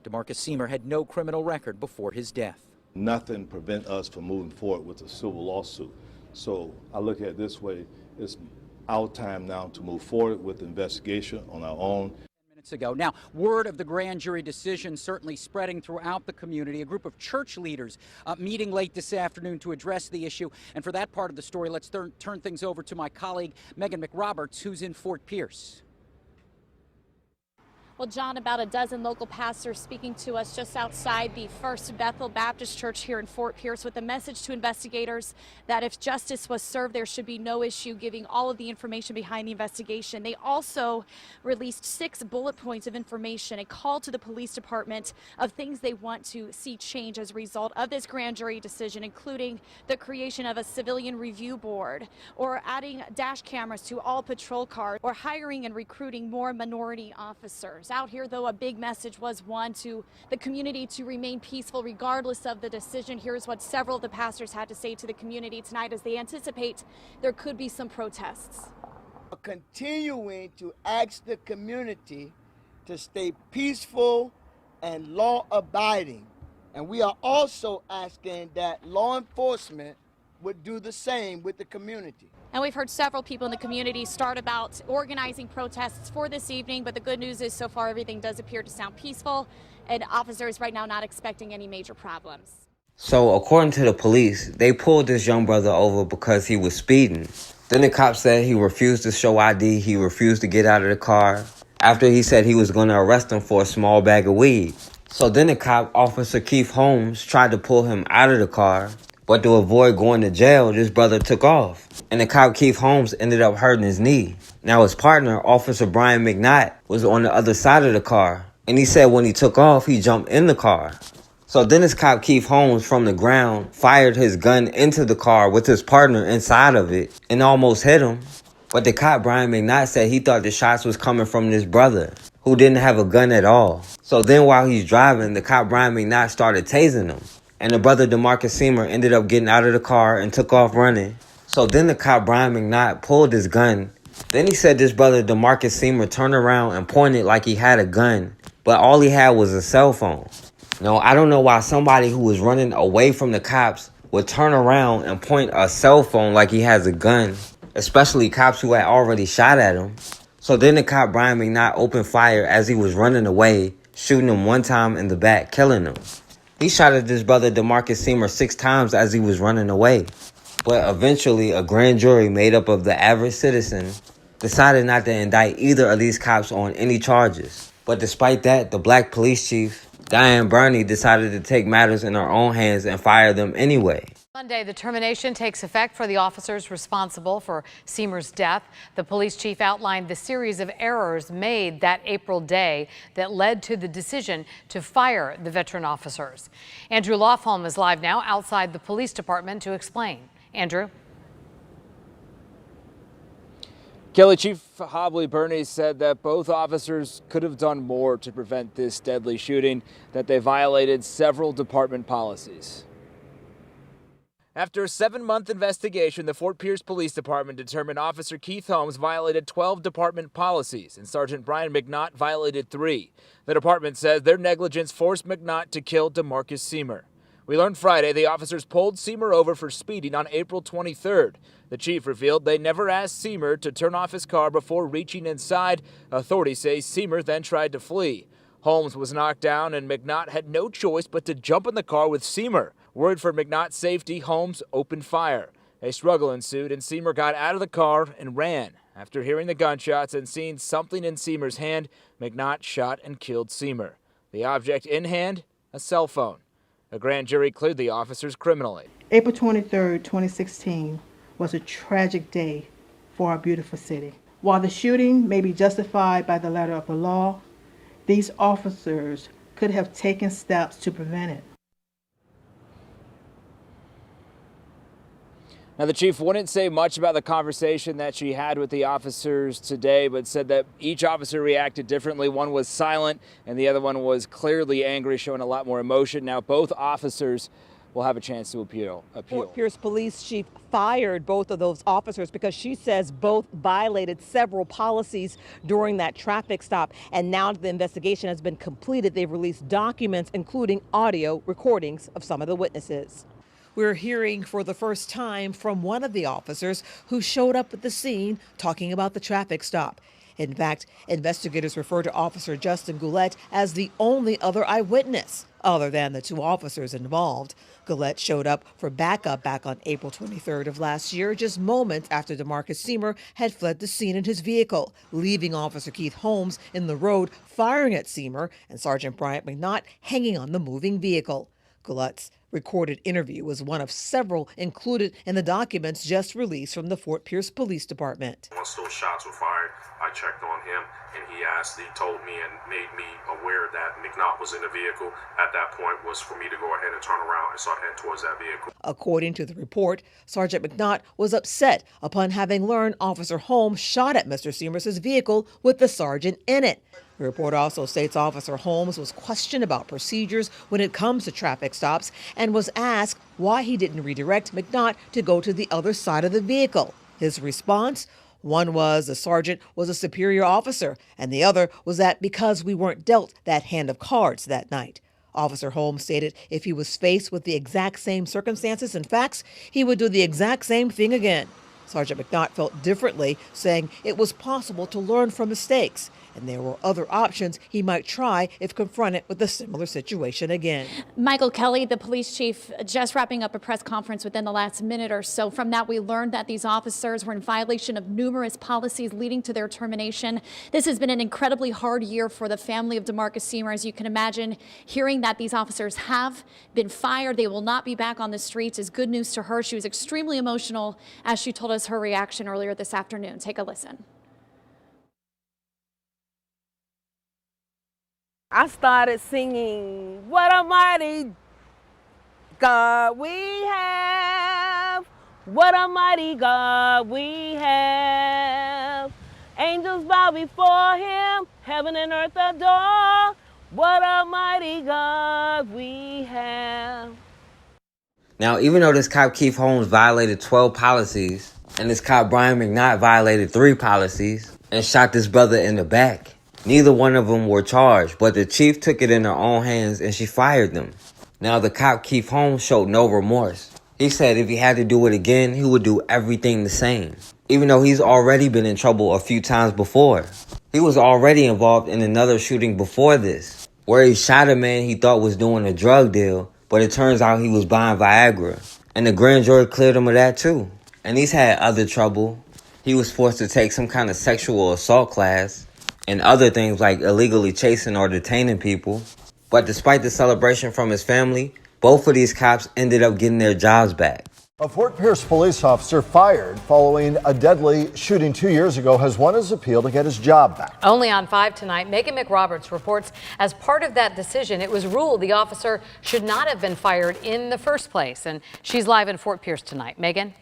Demarcus Semer had no criminal record before his death. Nothing prevents us from moving forward with a civil lawsuit. So I look at it this way, it's our time now to move forward with the investigation on our own. Ago. Now, word of the grand jury decision certainly spreading throughout the community. A group of church leaders meeting late this afternoon to address the issue. And for that part of the story, let's turn things over to my colleague, Megan McRoberts, who's in Fort Peirce. Well, John, about a dozen local pastors speaking to us just outside the First Bethel Baptist Church here in Fort Peirce with a message to investigators that if justice was served, there should be no issue giving all of the information behind the investigation. They also released 6 bullet points of information, a call to the police department of things they want to see change as a result of this grand jury decision, including the creation of a civilian review board, or adding dash cameras to all patrol cars, or hiring and recruiting more minority officers. Out here, though, a big message was one to the community to remain peaceful regardless of the decision. Here's what several of the pastors had to say to the community tonight as they anticipate there could be some protests. Continuing to ask the community to stay peaceful and law-abiding. And we are also asking that law enforcement would do the same with the community. And we've heard several people in the community start about organizing protests for this evening, but the good news is so far everything does appear to sound peaceful, and officers right now not expecting any major problems. So according to the police, they pulled this young brother over because he was speeding. Then the cop said he refused to show ID, he refused to get out of the car, after he said he was going to arrest him for a small bag of weed. So then the cop, Officer Keith Holmes, tried to pull him out of the car. But to avoid going to jail, this brother took off. And the cop, Keith Holmes, ended up hurting his knee. Now his partner, Officer Brian MacNaught, was on the other side of the car. And he said when he took off, he jumped in the car. So then this cop, Keith Holmes, from the ground, fired his gun into the car with his partner inside of it and almost hit him. But the cop, Brian MacNaught, said he thought the shots was coming from this brother, who didn't have a gun at all. So then while he's driving, the cop, Brian MacNaught, started tasing him. And the brother, Demarcus Semer, ended up getting out of the car and took off running. So then the cop, Brian MacNaught, pulled his gun. Then he said this brother, Demarcus Semer, turned around and pointed like he had a gun. But all he had was a cell phone. Now, I don't know why somebody who was running away from the cops would turn around and point a cell phone like he has a gun, especially cops who had already shot at him. So then the cop Brian MacNaught opened fire as he was running away, shooting him one time in the back, killing him. He shot at his brother Demarcus Semer 6 times as he was running away. But eventually, a grand jury made up of the average citizen decided not to indict either of these cops on any charges. But despite that, the black police chief, Diane Burney, decided to take matters in her own hands and fire them anyway. Monday, the termination takes effect for the officers responsible for Semer's death. The police chief outlined the series of errors made that April day that led to the decision to fire the veteran officers. Andrew Lofholm is live now outside the police department to explain. Andrew. Kelly, Chief Hobley Burney said that both officers could have done more to prevent this deadly shooting, that they violated several department policies. After a 7-month investigation, the Fort Peirce Police Department determined Officer Keith Holmes violated 12 department policies and Sergeant Brian MacNaught violated 3. The department says their negligence forced MacNaught to kill Demarcus Semer. We learned Friday the officers pulled Semer over for speeding on April 23rd. The chief revealed they never asked Semer to turn off his car before reaching inside. Authorities say Semer then tried to flee. Holmes was knocked down and MacNaught had no choice but to jump in the car with Semer. Worried for MacNaught's safety, Holmes opened fire. A struggle ensued and Semer got out of the car and ran. After hearing the gunshots and seeing something in Semer's hand, MacNaught shot and killed Semer. The object in hand, a cell phone. A grand jury cleared the officers criminally. April 23rd, 2016 was a tragic day for our beautiful city. While the shooting may be justified by the letter of the law, these officers could have taken steps to prevent it. Now, the chief wouldn't say much about the conversation that she had with the officers today, but said that each officer reacted differently. One was silent and the other one was clearly angry, showing a lot more emotion. Now, both officers will have a chance to appeal. Fort Peirce Police Chief fired both of those officers because she says both violated several policies during that traffic stop. And now that the investigation has been completed, they've released documents, including audio recordings of some of the witnesses. We're hearing for the first time from one of the officers who showed up at the scene talking about the traffic stop. In fact, investigators refer to Officer Justin Goulet as the only other eyewitness, other than the 2 officers involved. Goulet showed up for backup back on April 23rd of last year, just moments after Demarcus Semer had fled the scene in his vehicle, leaving Officer Keith Holmes in the road firing at Semer and Sergeant Brian MacNaught hanging on the moving vehicle. Goulet's recorded interview was one of several included in the documents just released from the Fort Peirce Police Department. Once those shots were fired, I checked on him, and he told me and made me aware that MacNaught was in the vehicle. At that point was for me to go ahead and turn around and start heading towards that vehicle. According to the report, Sergeant MacNaught was upset upon having learned Officer Holmes shot at Mr. Semer's vehicle with the sergeant in it. The report also states Officer Holmes was questioned about procedures when it comes to traffic stops and was asked why he didn't redirect MacNaught to go to the other side of the vehicle. His response? One was the sergeant was a superior officer, and the other was that because we weren't dealt that hand of cards that night. Officer Holmes stated if he was faced with the exact same circumstances and facts, he would do the exact same thing again. Sergeant MacNaught felt differently, saying it was possible to learn from mistakes, and there were other options he might try if confronted with a similar situation again. Michael Kelly, the police chief, just wrapping up a press conference within the last minute or so. From that, we learned that these officers were in violation of numerous policies leading to their termination. This has been an incredibly hard year for the family of Demarcus Semer. As you can imagine, hearing that these officers have been fired, they will not be back on the streets, is good news to her. She was extremely emotional as she told us her reaction earlier this afternoon. Take a listen. I started singing, what a mighty God we have, what a mighty God we have. Angels bow before him, heaven and earth adore, what a mighty God we have. Now, even though this cop Keith Holmes violated 12 policies, and this cop Brian MacNaught violated 3 policies, and shot this brother in the back, neither one of them were charged, but the chief took it in her own hands and she fired them. Now, the cop Keith Holmes showed no remorse. He said if he had to do it again, he would do everything the same. Even though he's already been in trouble a few times before. He was already involved in another shooting before this, where he shot a man he thought was doing a drug deal, but it turns out he was buying Viagra. And the grand jury cleared him of that too. And he's had other trouble. He was forced to take some kind of sexual assault class and other things like illegally chasing or detaining people. But despite the celebration from his family, both of these cops ended up getting their jobs back. A Fort Peirce police officer fired following a deadly shooting 2 years ago has won his appeal to get his job back. Only on 5 tonight, Megan McRoberts reports as part of that decision, it was ruled the officer should not have been fired in the first place. And she's live in Fort Peirce tonight. Megan?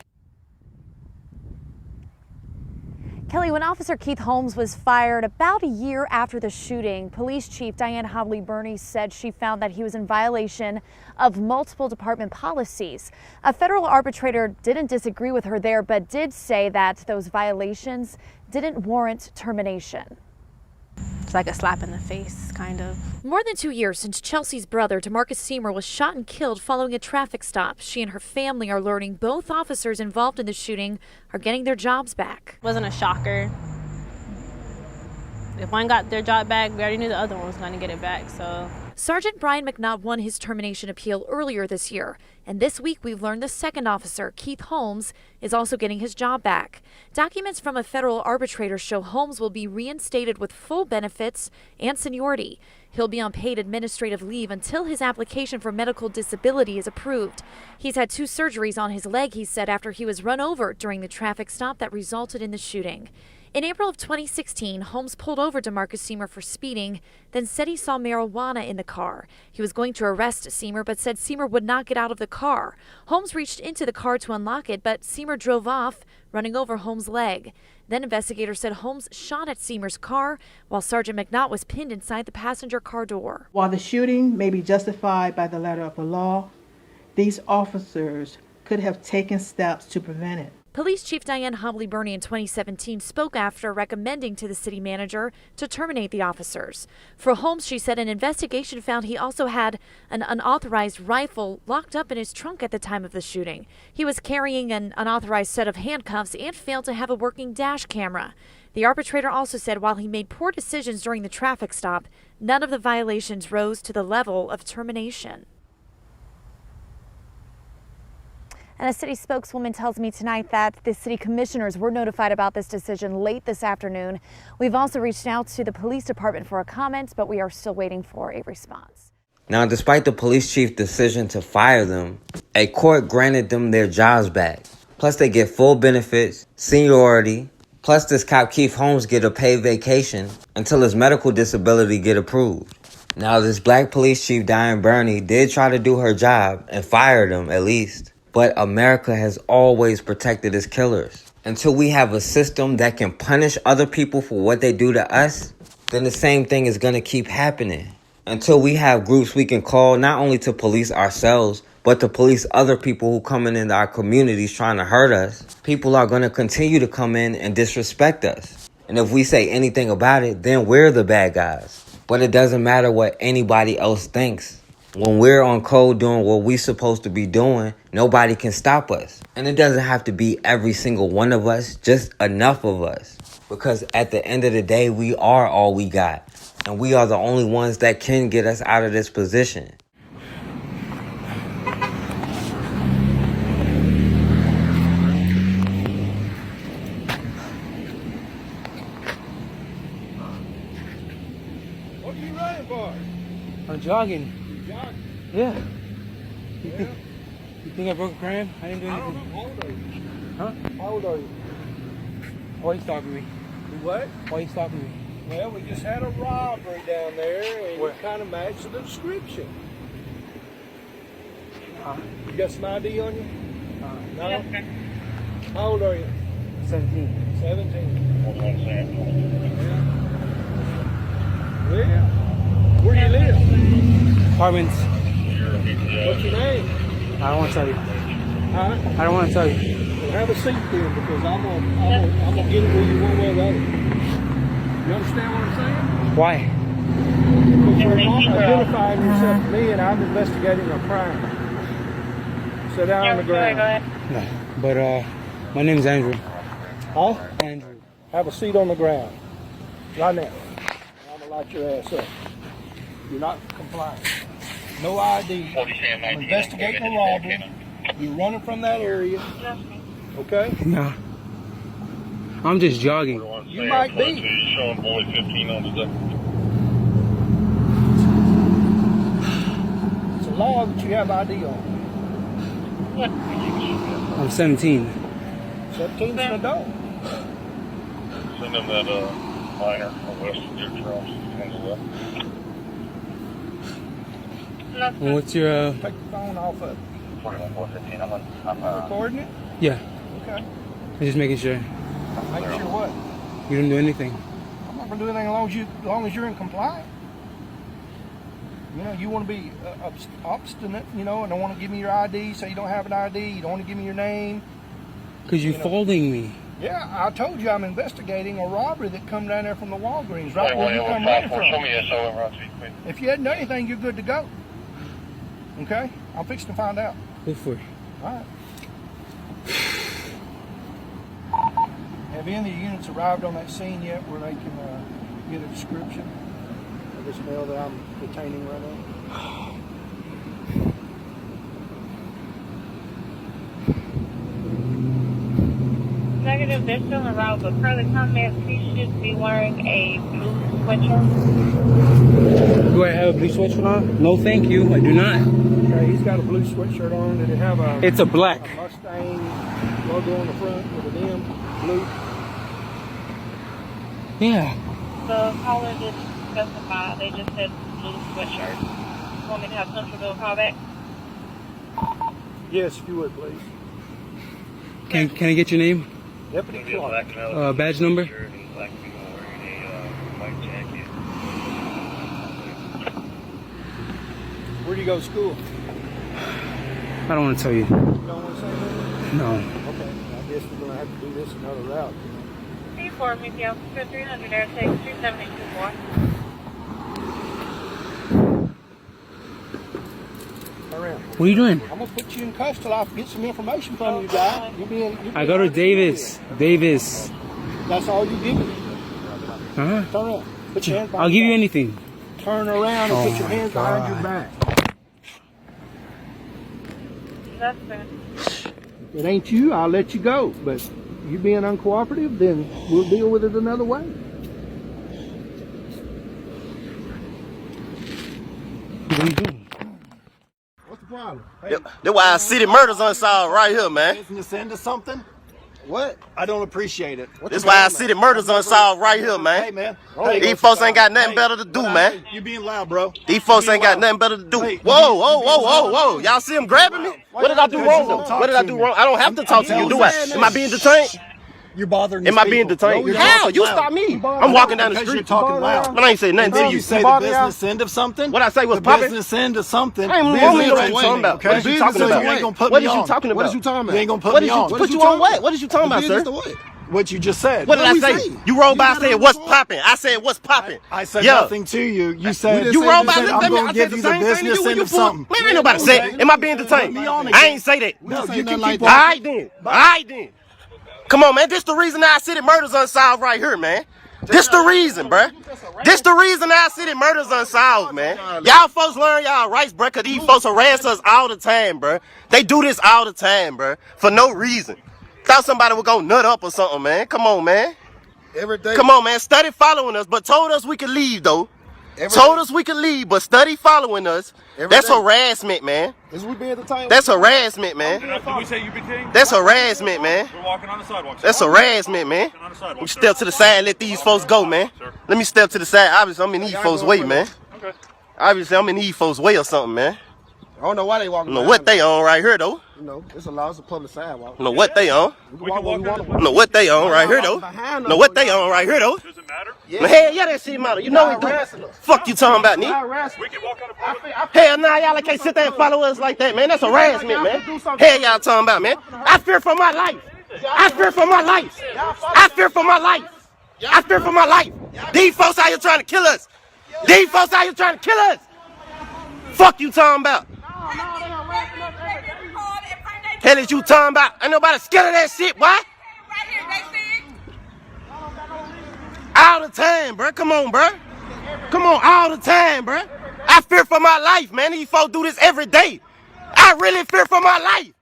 Kelly, when Officer Keith Holmes was fired about a year after the shooting, Police Chief Diane Burney said she found that he was in violation of multiple department policies. A federal arbitrator didn't disagree with her there, but did say that those violations didn't warrant termination. It's like a slap in the face, kind of. More than 2 years since Chelsea's brother, Demarcus Semer, was shot and killed following a traffic stop. She and her family are learning both officers involved in the shooting are getting their jobs back. It wasn't a shocker. If one got their job back, we already knew the other one was going to get it back, so. Sergeant Brian MacNaught won his termination appeal earlier this year, and this week we've learned the second officer, Keith Holmes, is also getting his job back. Documents from a federal arbitrator show Holmes will be reinstated with full benefits and seniority. He'll be on paid administrative leave until his application for medical disability is approved. He's had 2 surgeries on his leg, he said, after he was run over during the traffic stop that resulted in the shooting. In April of 2016, Holmes pulled over Demarcus Semer for speeding, then said he saw marijuana in the car. He was going to arrest Semer, but said Semer would not get out of the car. Holmes reached into the car to unlock it, but Semer drove off, running over Holmes' leg. Then investigators said Holmes shot at Semer's car, while Sergeant MacNaught was pinned inside the passenger car door. While the shooting may be justified by the letter of the law, these officers could have taken steps to prevent it. Police Chief Diane Burney in 2017 spoke after recommending to the city manager to terminate the officers. For Holmes, she said an investigation found he also had an unauthorized rifle locked up in his trunk at the time of the shooting. He was carrying an unauthorized set of handcuffs and failed to have a working dash camera. The arbitrator also said while he made poor decisions during the traffic stop, none of the violations rose to the level of termination. And a city spokeswoman tells me tonight that the city commissioners were notified about this decision late this afternoon. We've also reached out to the police department for a comment, but we are still waiting for a response. Now, despite the police chief's decision to fire them, a court granted them their jobs back. Plus, they get full benefits, seniority. Plus, this cop Keith Holmes get a paid vacation until his medical disability get approved. Now, this black police chief, Diane Burney, did try to do her job and fired him at least. But America has always protected its killers. Until we have a system that can punish other people for what they do to us, then the same thing is going to keep happening. Until we have groups we can call not only to police ourselves, but to police other people who come into our communities trying to hurt us, people are going to continue to come in and disrespect us. And if we say anything about it, then we're the bad guys. But it doesn't matter what anybody else thinks. When we're on code doing what we're supposed to be doing, nobody can stop us. And it doesn't have to be every single one of us, just enough of us. Because at the end of the day, we are all we got. And we are the only ones that can get us out of this position. What are you running for? I'm jogging. Yeah. You think I broke a crime? I didn't do anything. How old are you? Huh? How old are you? Why are you stalking me? You what? Why are you stalking me? Well, we just had a robbery down there, and you kind of matched the description. You got some ID on you? No? How old are you? 17. 17. Well, where do you live? Apartments. What's your name? I don't want to tell you. Huh? I don't want to tell you. Well, have a seat then, because I'm gonna get it where you one way or the other. You understand what I'm saying? Why? Because you're identifying yourself to me, and I'm investigating a crime. Sit down on the ground. No, but my name's Andrew. Huh? Andrew. Have a seat on the ground. Right now. I'm gonna light your ass up. You're not complying. No ID. I'm investigating a robbery. You're running from that area. Okay? No. I'm just jogging. You might be. Showing boy 15 on the deck. It's a law that you have ID on. I'm 17. 17's an adult. Send him that minor on West Virginia on the left. And what's your Take the phone off of it. 41-415. I'm recording it? Yeah. Okay. I'm just making sure. Make sure what? You didn't do anything. I'm not gonna do anything as long as you're in compliance. You know, you want to be obstinate, you know, and don't want to give me your ID, say you don't have an ID, you don't want to give me your name. Because you're folding me. Yeah, I told you I'm investigating a robbery that come down there from the Walgreens, right where you come running from. Show me SO and run to you, quick. If you hadn't done anything, you're good to go. Okay? I'm fixing to find out. Look for it. All right. Have any of the units arrived on that scene yet where they can get a description of this male that I'm detaining right now? Negative, they're still around, but per the comments, he should be wearing a blue sweatshirt. Do I have a blue sweatshirt on? No, thank you. I do not. Okay, he's got a blue sweatshirt on. Did it have a... It's a black. A Mustang logo on the front with an M, blue? Yeah. The caller didn't specify. They just said blue sweatshirt. You want me to have Central do a call back? Yes, if you would, please. Can I get your name? Deputy Clark. Badge number? Where do you go to school? I don't want to tell you. You don't want to say that? No. Okay, I guess we're going to have to do this another route. P4, Miguel, 300, air take 3724. What are you doing? I'm going to put you in cuffs till I get some information from you, guy. I go to Davis. Davis. That's all you give me. Huh? Turn around. Put your hands behind I'll give you your back. anything. Turn around and Oh put your my hands behind your back. That's fair. If it ain't you, I'll let you go. But you being uncooperative, then we'll deal with it another way. What are you doing? What's the problem? That's why city murders unsolved right here, man. Business into something? What? I don't appreciate it. That's why our city murders unsolved right here, man. Hey, man. These folks ain't got nothing better to do, man. You being loud, bro. These folks ain't got nothing better to do. Whoa. Y'all see him grabbing me? What did I do wrong, though? What did I do wrong? I don't have to talk to you, do I? Am I being detained? You're bothering Am I being detained? How? You stop me. I'm walking down the street. You're talking loud. Man, I ain't say nothing to you. You say the business end of something? What I say was the popping? business end of something. I ain't business know what you're talking about. Okay? What is you talking So about? you ain't gonna put What me is you on. talking about? What is you talking about? You ain't gonna put What me is you? on. Put you on what? What is you talking about, sir? What you just said. What did I say? You rolled by and said, what's popping? I said, what's popping? I said nothing to you. You said you rolled by and I'm said, gonna give you the business end of something. Man, ain't nobody say it. Am I being detained? I ain't say that. No, you can keep All right then. Come on, man. This the reason our city murders unsolved right here, man. This the reason, bruh. This the reason our city murders unsolved, man. Y'all folks learn y'all rights, bruh, because these folks harass us all the time, bruh. They do this all the time, bruh, for no reason. Thought somebody would go nut up or something, man. Come on, man. Come on, man. Study following us, but told us we could leave, though. Told us we could leave, but study following us. That's harassment, man. Is we being detained? That's harassment, man. Did we say you be king? That's harassment, man. We're walking on the sidewalk. That's harassment, man. We step to the side and let these folks go, man. Let me step to the side. Obviously, I'm in these folks' way, man. Okay. Obviously, I'm in these folks' way or something, man. I don't know why they walking. I don't know what they on right here, though. You know, it's a law. It's a public sidewalk. I don't know what they on. We can walk I don't know what they on right here, though. I don't know what they on right here, though. Does it matter? Hell yeah, that shit matter. You know it do. Fuck you talking about, nigga. We can walk on the public. Hell nah, y'all can't sit there and follow us like that, man. That's harassment, man. Hell y'all talking about, man. I fear for my life. I fear for my life. I fear for my life. I fear for my life. These folks out here trying to kill us. These folks out here trying to kill us. Fuck you talking about. Hell is you talking about? Ain't nobody scared of that shit, boy. All the time, bro. Come on, bro. Come on, all the time, bro. I fear for my life, man. These folks do this every day. I really fear for my life.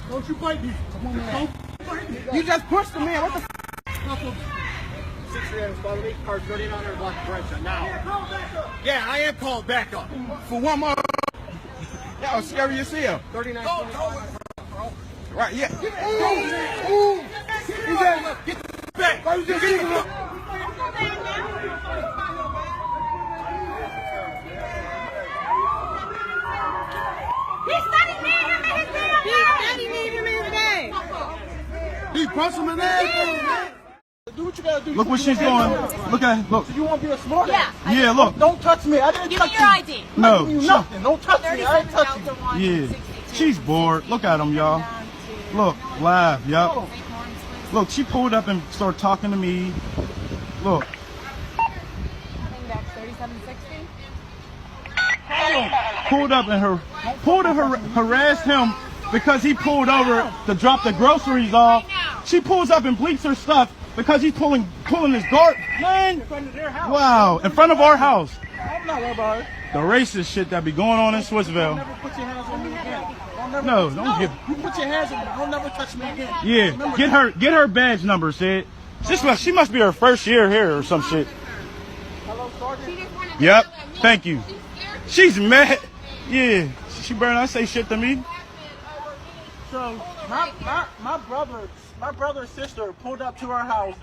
Don't you bite me. Come on, man. You just pushed the man. What the f? 6 a.m. follow me. Car 3900 block bridge now. Yeah, I am called back up. For one more. Yeah, I'll scary as hell. 39. Right, yeah. Ooh. Get the back. Why you just leaving him? He's standing near him in his bed. He's standing near him in his bed. He punched him in the head. Do what you gotta do. Look what she's doing. Look at it. Look. So you want to be a smart? Yeah. Yeah, look. Don't touch me. I didn't Give touch me your ID. No. I didn't do nothing. Don't touch me. I ain't touching you. Yeah. She's bored. Look at him, y'all. Look, live. Yup. Look, she pulled up and started talking to me. Look. I think that's 3760. Pulled up and harassed him because he pulled over to drop the groceries off. She pulls up and bleeps her stuff because he's pulling his guard. Man, wow, in front of our house. I'm not worried about it. The racist shit that be going on in Swissville. Never put your hands on me again. No, don't give. You put your hands on me. Don't never touch me again. Yeah, get her badge number, Sid. She must be her first year here or some shit. Hello, Sergeant. Yep, thank you. She's mad. Yeah, she better not say shit to me. So my brother and sister pulled up to our house,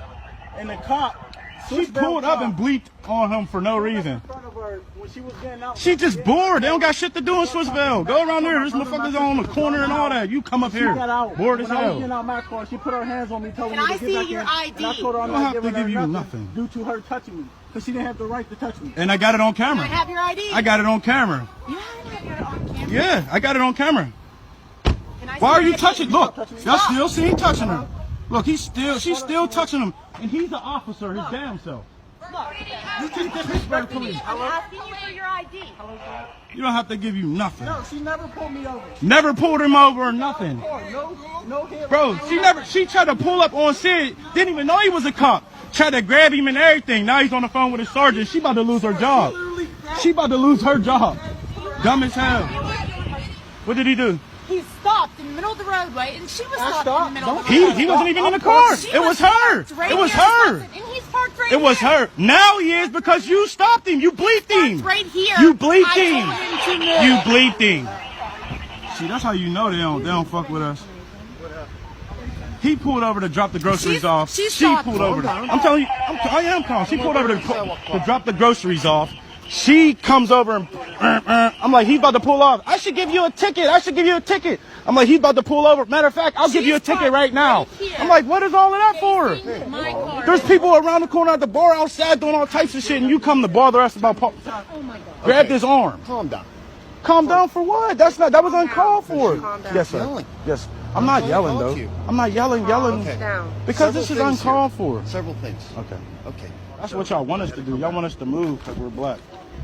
and the cop. She pulled up and bleeped on him for no reason. When she was getting out. She just bored. They don't got shit to do in Swissville. Go around there. There's motherfuckers on the corner and all that. You come up here. Bored as When I was hell. getting out my car, she put her hands on me, telling me Can to I get back see your in. ID? And I told her I'm I don't not have to giving give her you nothing nothing. due to her touching me, because she didn't have the right to touch me. And I got it on camera. Can I have your ID? I got it on camera. You have it on camera? Yeah, I got it on camera. Can I see Why are your you ID? touching? Look, y'all still see him touching her. Look, she's still touching him. And he's an officer, his damn self. Look, You keep disrespecting me. I'm asking you for your ID. You don't have to give you nothing. No, she never pulled me over. Never pulled him over or nothing. No hit. Bro, she tried to pull up on Sid, didn't even know he was a cop. Tried to grab him and everything. Now he's on the phone with his sergeant. She about to lose her job. She about to lose her job. Dumb as hell. What did he do? He stopped in the middle of the roadway, and she was stopped in the middle of the roadway. He wasn't even in the car. She It was her. right It was here, her. and he's parked right It was here. her. Now he is because you stopped him. You bleeped him. Right here. You bleeped I him. told him to move. You bleeped him. See, that's how you know they don't fuck with us. He pulled over to drop the groceries off. She pulled over. I'm telling you, I am calm. She pulled over to drop the groceries off. She comes over and I'm like, he's about to pull off. I should give you a ticket. I'm like, he's about to pull over. Matter of fact, I'll give you a ticket right now. I'm like, what is all of that for? There's people around the corner at the bar outside doing all types of shit, and you come to bother us about grab this arm. Calm down. Calm down for what? That was uncalled for. Yes, sir. Yes. I'm not yelling though. I'm not yelling because this is uncalled for. Several things. Okay. That's what y'all want us to do. Y'all want us to move because we're black.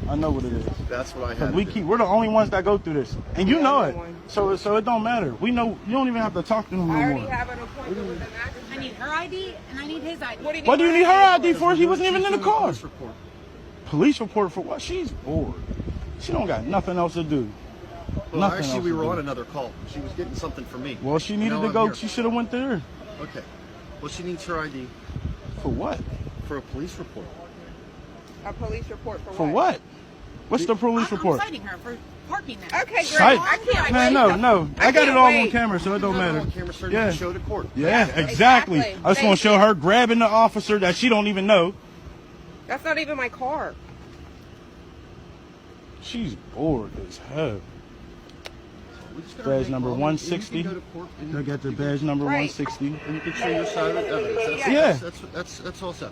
I know what it is. That's what I had. We're the only ones that go through this, and you know it. So it don't matter. We know you don't even have to talk to them no more. I already have an appointment with him. I need her ID and I need his ID. What do you need her ID for? He wasn't even in the car. Police report for what? She's bored. She don't got nothing else to do. Well, actually, we were on another call. She was getting something from me. Well, she needed to go. She should have went there. Okay. Well, she needs her ID. For what? For a police report. A police report for what? For what? What's the police report? I'm citing her for parking there. Okay, great. Cite? I can't Man, wait. no. I got it all on camera, so it don't matter. Yeah. Show to court. Yeah, exactly. I just want to show her grabbing the officer that she don't even know. That's not even my car. She's bored as hell. Badge number 160. I got the badge number 160. And you can show your side of the evidence. Yeah. That's all set.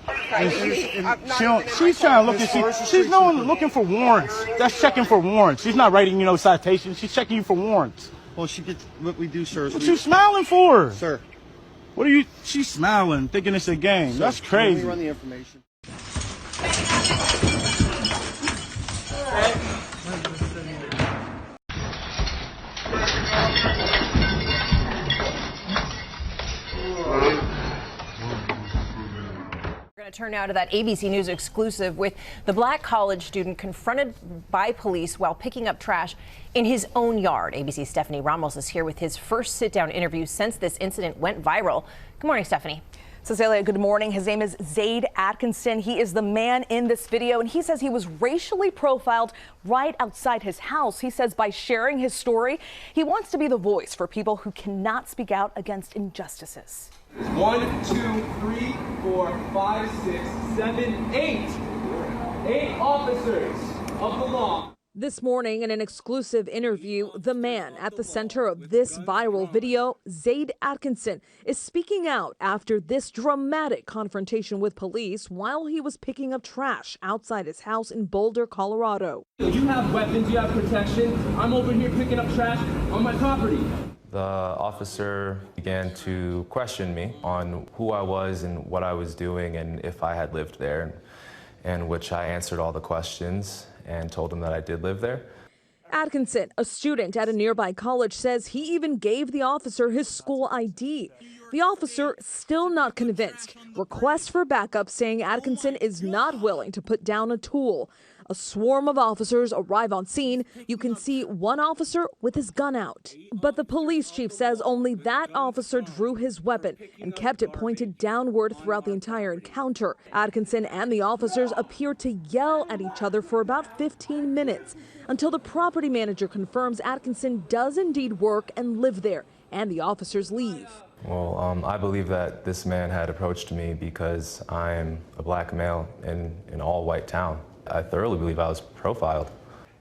She's trying to look at she's looking for warrants. That's checking for warrants. She's not writing, citations. She's checking you for warrants. Well, she gets what we do, sir. What you smiling for? Sir. What are you? She's smiling, thinking it's a game. That's crazy. Let me run the information. turn now to that ABC News exclusive with the black college student confronted by police while picking up trash in his own yard. ABC's Stephanie Ramos is here with his first sit-down interview since this incident went viral. Good morning, Stephanie. Cecilia, good morning. His name is Zaid Atkinson. He is the man in this video, and he says he was racially profiled right outside his house. He says by sharing his story, he wants to be the voice for people who cannot speak out against injustices. 1, 2, 3, 4, 5, 6, 7, 8. 8 officers of the law. This morning, in an exclusive interview, the man at the center of this viral video, Zaid Atkinson, is speaking out after this dramatic confrontation with police while he was picking up trash outside his house in Boulder, Colorado. You have weapons, you have protection. I'm over here picking up trash on my property. The officer began to question me on who I was and what I was doing and if I had lived there, in which I answered all the questions and told him that I did live there. Atkinson, a student at a nearby college, says he even gave the officer his school ID. The officer still not convinced. Request for backup saying Atkinson is not willing to put down a tool. A swarm of officers arrive on scene. You can see one officer with his gun out. But the police chief says only that officer drew his weapon and kept it pointed downward throughout the entire encounter. Atkinson and the officers appear to yell at each other for about 15 minutes until the property manager confirms Atkinson does indeed work and live there, and the officers leave. Well, I believe that this man had approached me because I'm a black male in an all-white town. I thoroughly believe I was profiled.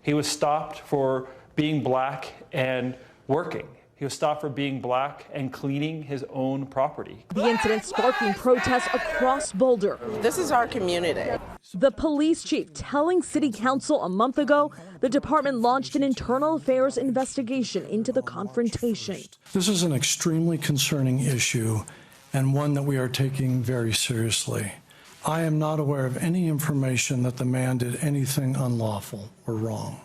He was stopped for being black and working. He was stopped for being black and cleaning his own property. The incident sparking protests across Boulder. This is our community. The police chief telling city council a month ago the department launched an internal affairs investigation into the confrontation. This is an extremely concerning issue and one that we are taking very seriously. I am not aware of any information that the man did anything unlawful or wrong.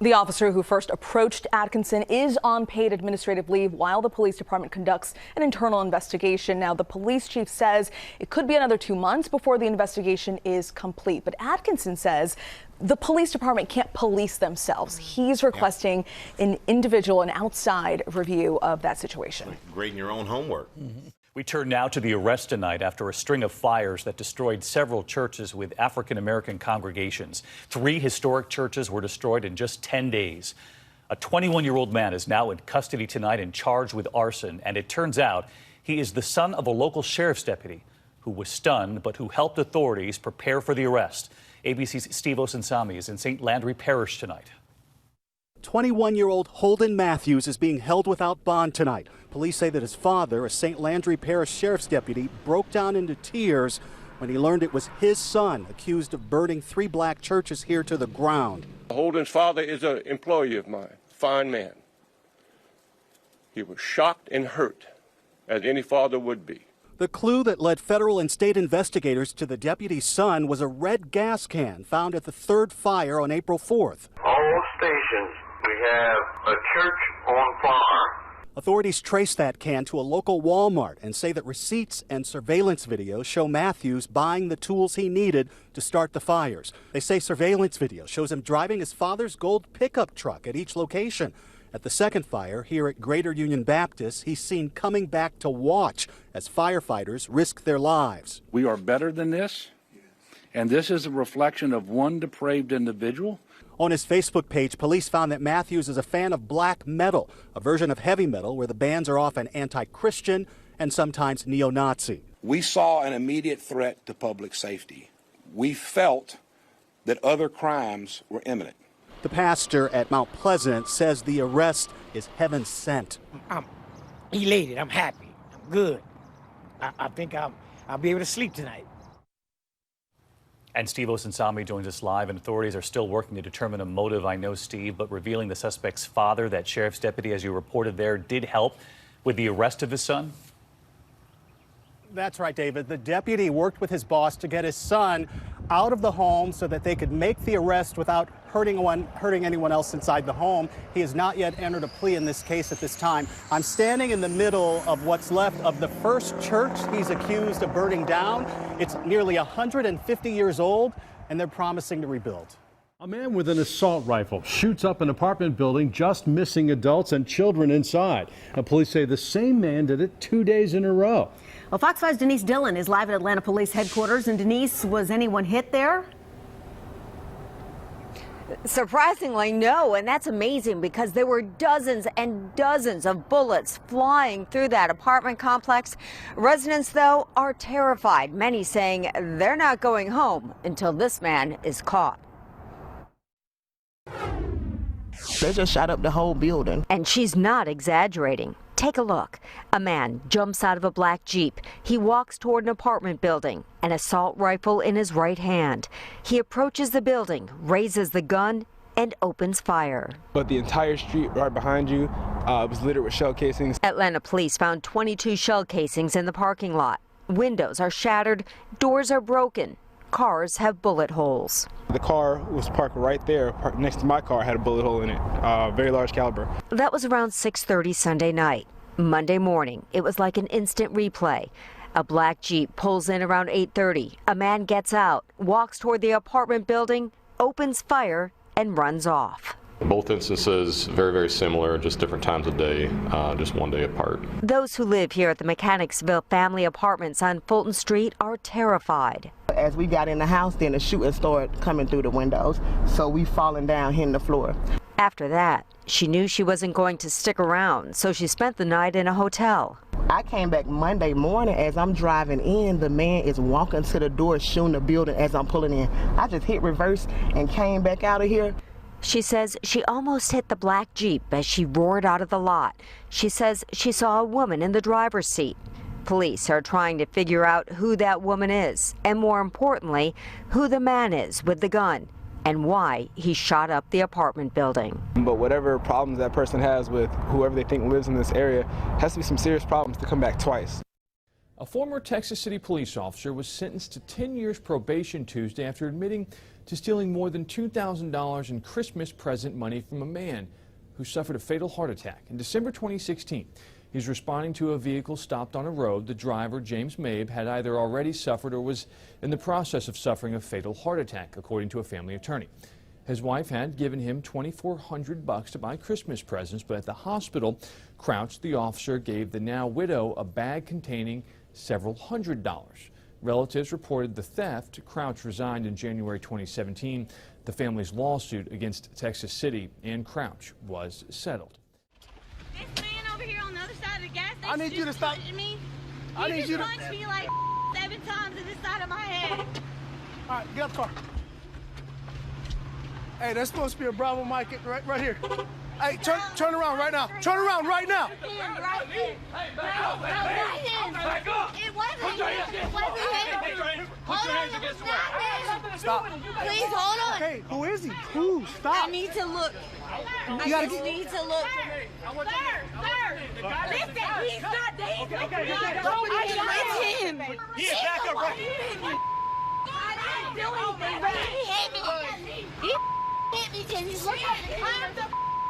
The officer who first approached Atkinson is on paid administrative leave while the police department conducts an internal investigation. Now, the police chief says it could be another 2 months before the investigation is complete. But Atkinson says the police department can't police themselves. He's requesting an individual, an outside review of that situation. Grading your own homework. We turn now to the arrest tonight after a string of fires that destroyed several churches with African-American congregations. 3 historic churches were destroyed in just 10 days. A 21-year-old man is now in custody tonight and charged with arson. And it turns out he is the son of a local sheriff's deputy who was stunned but who helped authorities prepare for the arrest. ABC's Steve Osensami is in St. Landry Parish tonight. 21-year-old Holden Matthews is being held without bond tonight. Police say that his father, a St. Landry Parish sheriff's deputy, broke down into tears when he learned it was his son accused of burning 3 black churches here to the ground. Holden's father is an employee of mine, fine man. He was shocked and hurt, as any father would be. The clue that led federal and state investigators to the deputy's son was a red gas can found at the 3rd fire on April 4th. All stations, we have a church on fire. Authorities traced that can to a local Walmart and say that receipts and surveillance videos show Matthews buying the tools he needed to start the fires. They say surveillance video shows him driving his father's gold pickup truck at each location. At the 2nd fire, here at Greater Union Baptist, he's seen coming back to watch as firefighters risk their lives. We are better than this, and this is a reflection of one depraved individual. On his Facebook page, police found that Matthews is a fan of black metal, a version of heavy metal where the bands are often anti-Christian and sometimes neo-Nazi. We saw an immediate threat to public safety. We felt that other crimes were imminent. The pastor at Mount Pleasant says the arrest is heaven sent. I'm elated. I'm happy. I'm good. I think I'll be able to sleep tonight. And Steve Osensami joins us live, and authorities are still working to determine a motive. I know, Steve, but revealing the suspect's father, that sheriff's deputy, as you reported there, did help with the arrest of his son? That's right, David. The deputy worked with his boss to get his son out of the home so that they could make the arrest without hurting anyone else inside the home. He has not yet entered a plea in this case at this time. I'm standing in the middle of what's left of the first church he's accused of burning down. It's nearly 150 years old, and they're promising to rebuild. A man with an assault rifle shoots up an apartment building, just missing adults and children inside. Now, police say the same man did it 2 days in a row. Well, Fox 5's Denise Dillon is live at Atlanta Police Headquarters. And Denise, was anyone hit there? Surprisingly, no, and that's amazing because there were dozens and dozens of bullets flying through that apartment complex. Residents, though, are terrified, many saying they're not going home until this man is caught. They just shot up the whole building. And she's not exaggerating. Take a look. A man jumps out of a black Jeep. He walks toward an apartment building, an assault rifle in his right hand. He approaches the building, raises the gun, and opens fire. But the entire street right behind you was littered with shell casings. Atlanta police found 22 shell casings in the parking lot. Windows are shattered, doors are broken. Cars have bullet holes. The car was parked right there, parked next to my car, had a bullet hole in it, very large caliber. That was around 6:30 Sunday night. Monday morning, it was like an instant replay. A black Jeep pulls in around 8:30. A man gets out, walks toward the apartment building, opens fire, and runs off. Both instances very, very similar, just different times of day, just one day apart. Those who live here at the Mechanicsville family apartments on Fulton Street are terrified. As we got in the house, then the shooting started coming through the windows, so we falling down, hitting the floor. After that, she knew she wasn't going to stick around, so she spent the night in a hotel. I came back Monday morning. As I'm driving in, the man is walking to the door, shooting the building as I'm pulling in. I just hit reverse and came back out of here. She says she almost hit the black Jeep as she roared out of the lot. She says she saw a woman in the driver's seat. Police are trying to figure out who that woman is, and more importantly, who the man is with the gun and why he shot up the apartment building. But whatever problems that person has with whoever they think lives in this area, has to be some serious problems to come back twice. A former Texas City police officer was sentenced to 10 years probation Tuesday after admitting to stealing more than $2,000 in Christmas present money from a man who suffered a fatal heart attack in December 2016. He's responding to a vehicle stopped on a road. The driver, James Mabe, had either already suffered or was in the process of suffering a fatal heart attack, according to a family attorney. His wife had given him $2,400 to buy Christmas presents, but at the hospital, Crouch, the officer, gave the now widow a bag containing several $100s. Relatives reported the theft. Crouch resigned in January 2017. The family's lawsuit against Texas City and Crouch was settled. This man over here on the other side of the gas station I need you to stop. Me. I need you to punched me like 7 times in the side of my head. All right, get out the car. Hey, that's supposed to be a Bravo mic right here. Hey, turn around right now. Turn around right now. It wasn't him. It wasn't him. Put your hands against the wall. Stop. Please hold on. Okay, who is he? Who? Stop. I need to look. You gotta need to look. Sir. Listen, he's not dangerous. It's him. He is back up right here. I didn't do anything. He hit me. He hit me, Jimmy. Look at me.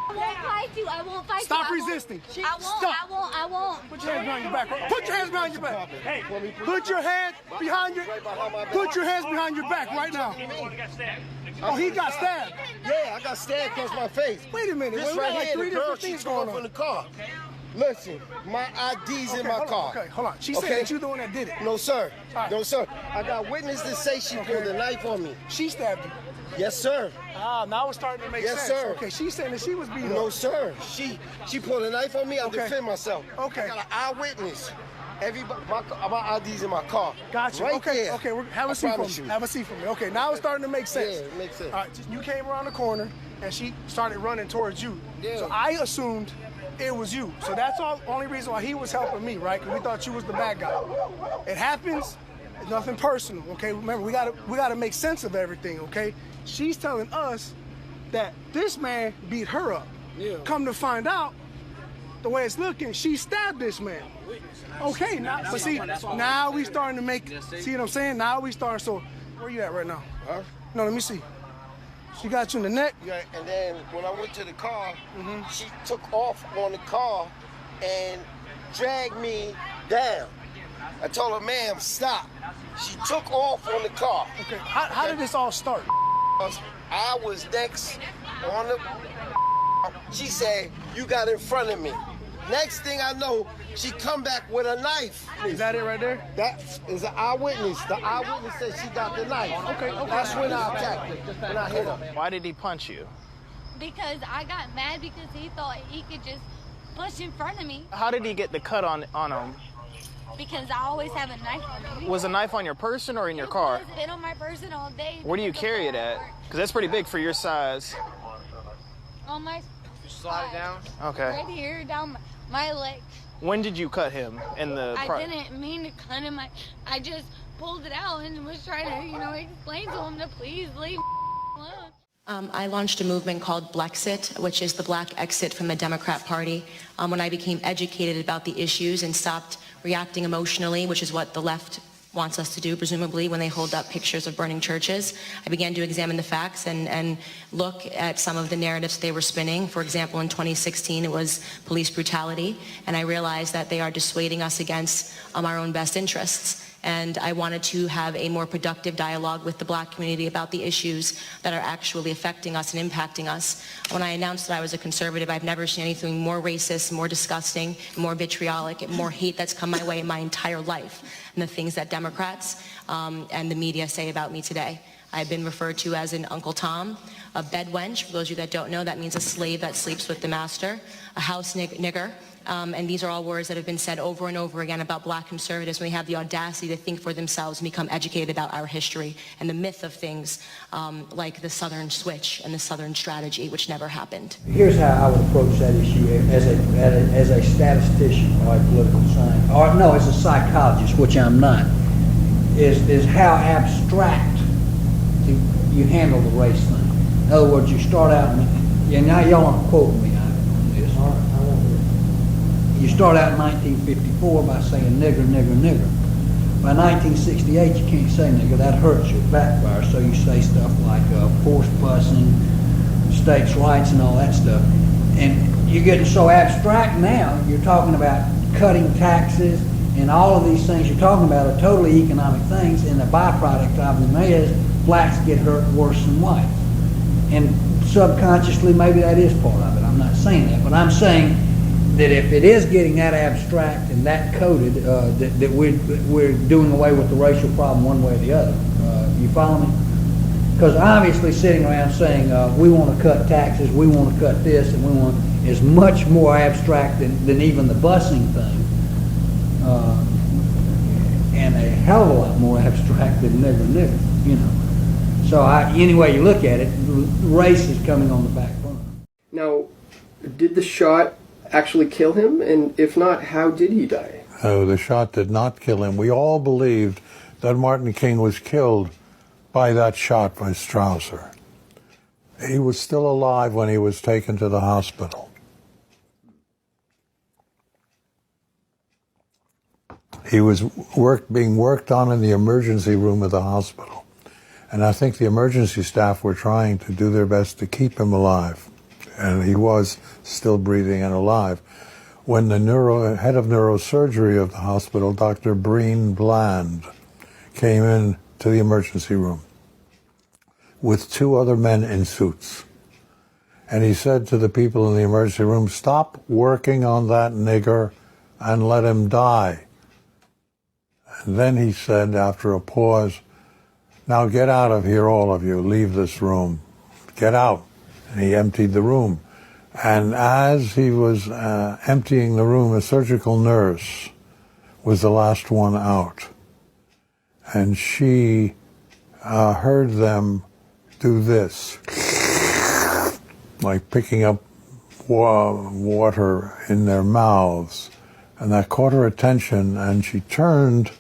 I won't fight you. I won't fight you. Stop resisting. I won't. Stop. I won't. Put your hands behind your back. Put your hands behind your back. Hey, put your hands behind your. Put your hands behind your back right now. Oh, he got stabbed. Yeah, I got stabbed across my face. Wait a minute. This Wait, right like here, three the girl, different she things come going up on. from the car. Listen, my ID's in my car. Okay, hold on. She said that you're the one that did it. No, sir. Right. No, sir. I got witnesses that say she pulled a knife on me. She stabbed you. Yes, sir. Now it's starting to make sense. Yes, sir. Okay, she's saying that she was beat up. No, sir. She pulled a knife on me. I defend myself. Okay. I got an eyewitness. Everybody, my ID's in my car. Gotcha. Right okay, there. okay. Have a seat for me. Have a seat for me. Okay, now it's starting to make sense. Yeah, it makes sense. All right, you came around the corner and she started running towards you. Yeah. So I assumed it was you. So that's the only reason why he was helping me, right? Because we thought you was the bad guy. It happens. It's nothing personal, okay? Remember, we gotta make sense of everything, okay? She's telling us that this man beat her up. Yeah. Come to find out, the way it's looking, she stabbed this man. Okay, now, but see, now we starting to make, see what I'm saying? Now we starting, so where you at right now? Huh? No, let me see. She got you in the neck? Yeah, and then when I went to the car, she took off on the car and dragged me down. I told her, ma'am, stop. She took off on the car. Okay, how did this all start? I was next on the, she said, you got in front of me. Next thing I know, she come back with a knife. Is that it right there? That is an eyewitness. The eyewitness said she got the knife. Okay. That's when I attacked her, when I hit her. Why did he punch you? Because I got mad because he thought he could just push in front of me. How did he get the cut on him? Because I always have a knife on me. Was a knife on your person or in your car? It's been on my person all day. Where do you carry it at? Because that's pretty big for your size. On my slide it down? Okay. Right here, down my leg. When did you cut him in the I didn't mean to cut him. I just pulled it out and was trying to, explain to him to please leave alone. I launched a movement called Blexit, which is the black exit from the Democrat Party. When I became educated about the issues and stopped reacting emotionally, which is what the left wants us to do, presumably, when they hold up pictures of burning churches, I began to examine the facts and look at some of the narratives they were spinning. For example, in 2016, it was police brutality, and I realized that they are dissuading us against our own best interests. And I wanted to have a more productive dialogue with the black community about the issues that are actually affecting us and impacting us. When I announced that I was a conservative, I've never seen anything more racist, more disgusting, more vitriolic, more hate that's come my way in my entire life than the things that Democrats and the media say about me today. I've been referred to as an Uncle Tom, a bed wench. For those of you that don't know, that means a slave that sleeps with the master, a house nigger. And these are all words that have been said over and over again about black conservatives when they have the audacity to think for themselves and become educated about our history and the myth of things like the Southern switch and the Southern strategy, which never happened. Here's how I would approach that issue as a statistician or a political scientist, or no, as a psychologist, which I'm not, is how abstract you handle the race thing. In other words, you start out, and now y'all aren't quoting me on this. You start out in 1954 by saying nigger, nigger, nigger. By 1968, you can't say nigger. That hurts you, backfire. So you say stuff like forced busing, states' rights, and all that stuff. And you're getting so abstract now, you're talking about cutting taxes, and all of these things you're talking about are totally economic things, and the byproduct of them is blacks get hurt worse than whites. And subconsciously, maybe that is part of it. I'm not saying that, but I'm saying that if it is getting that abstract and that coded, that we're doing away with the racial problem one way or the other. You follow me? Because obviously sitting around saying we want to cut taxes, we want to cut this, and we want is much more abstract than even the busing thing, and a hell of a lot more abstract than nigger, you know. So any way you look at it, race is coming on the back burner. Now, did the shot actually kill him? And if not, how did he die? No, the shot did not kill him. We all believed that Martin King was killed by that shot by Strausser. He was still alive when he was taken to the hospital. He was being worked on in the emergency room of the hospital. And I think the emergency staff were trying to do their best to keep him alive. And he was still breathing and alive. When the head of neurosurgery of the hospital, Dr. Breen Bland, came in to the emergency room with two other men in suits. And he said to the people in the emergency room, stop working on that nigger and let him die. And then he said, after a pause, now get out of here, all of you. Leave this room. Get out. And he emptied the room. And as he was emptying the room, a surgical nurse was the last one out. And she heard them do this, like picking up water in their mouths. And that caught her attention, and she turned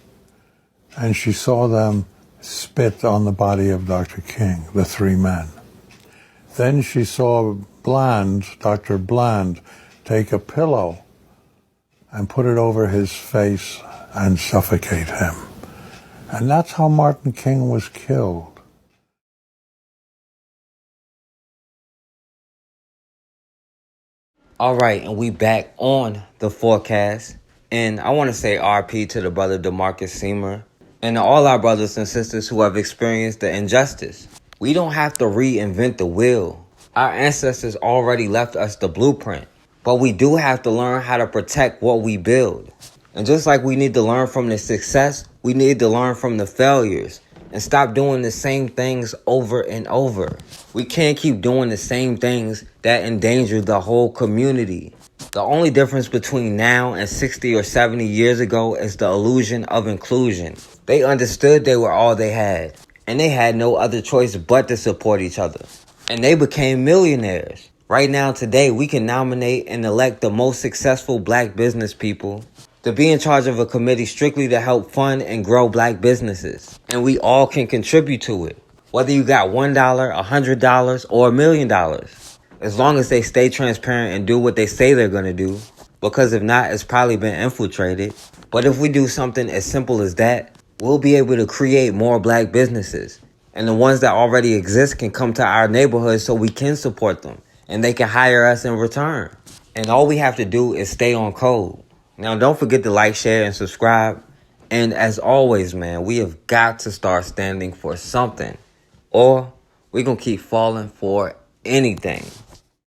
and she saw them spit on the body of Dr. King, the three men. Then she saw Bland, Dr. Bland, take a pillow and put it over his face and suffocate him. And that's how Martin King was killed. All right, and we back on the forecast. And I want to say RP to the brother Demarcus Semer and to all our brothers and sisters who have experienced the injustice. We don't have to reinvent the wheel. Our ancestors already left us the blueprint. But we do have to learn how to protect what we build. And just like we need to learn from the success, we need to learn from the failures and stop doing the same things over and over. We can't keep doing the same things that endanger the whole community. The only difference between now and 60 or 70 years ago is the illusion of inclusion. They understood they were all they had, and they had no other choice but to support each other. And they became millionaires. Right now, today, we can nominate and elect the most successful black business people to be in charge of a committee strictly to help fund and grow black businesses. And we all can contribute to it. Whether you got $1, $100, or $1 million. As long as they stay transparent and do what they say they're going to do. Because if not, it's probably been infiltrated. But if we do something as simple as that, we'll be able to create more black businesses. And the ones that already exist can come to our neighborhood so we can support them. And they can hire us in return. And all we have to do is stay on code. Now, don't forget to like, share, and subscribe. And as always, man, we have got to start standing for something. Or we're going to keep falling for anything.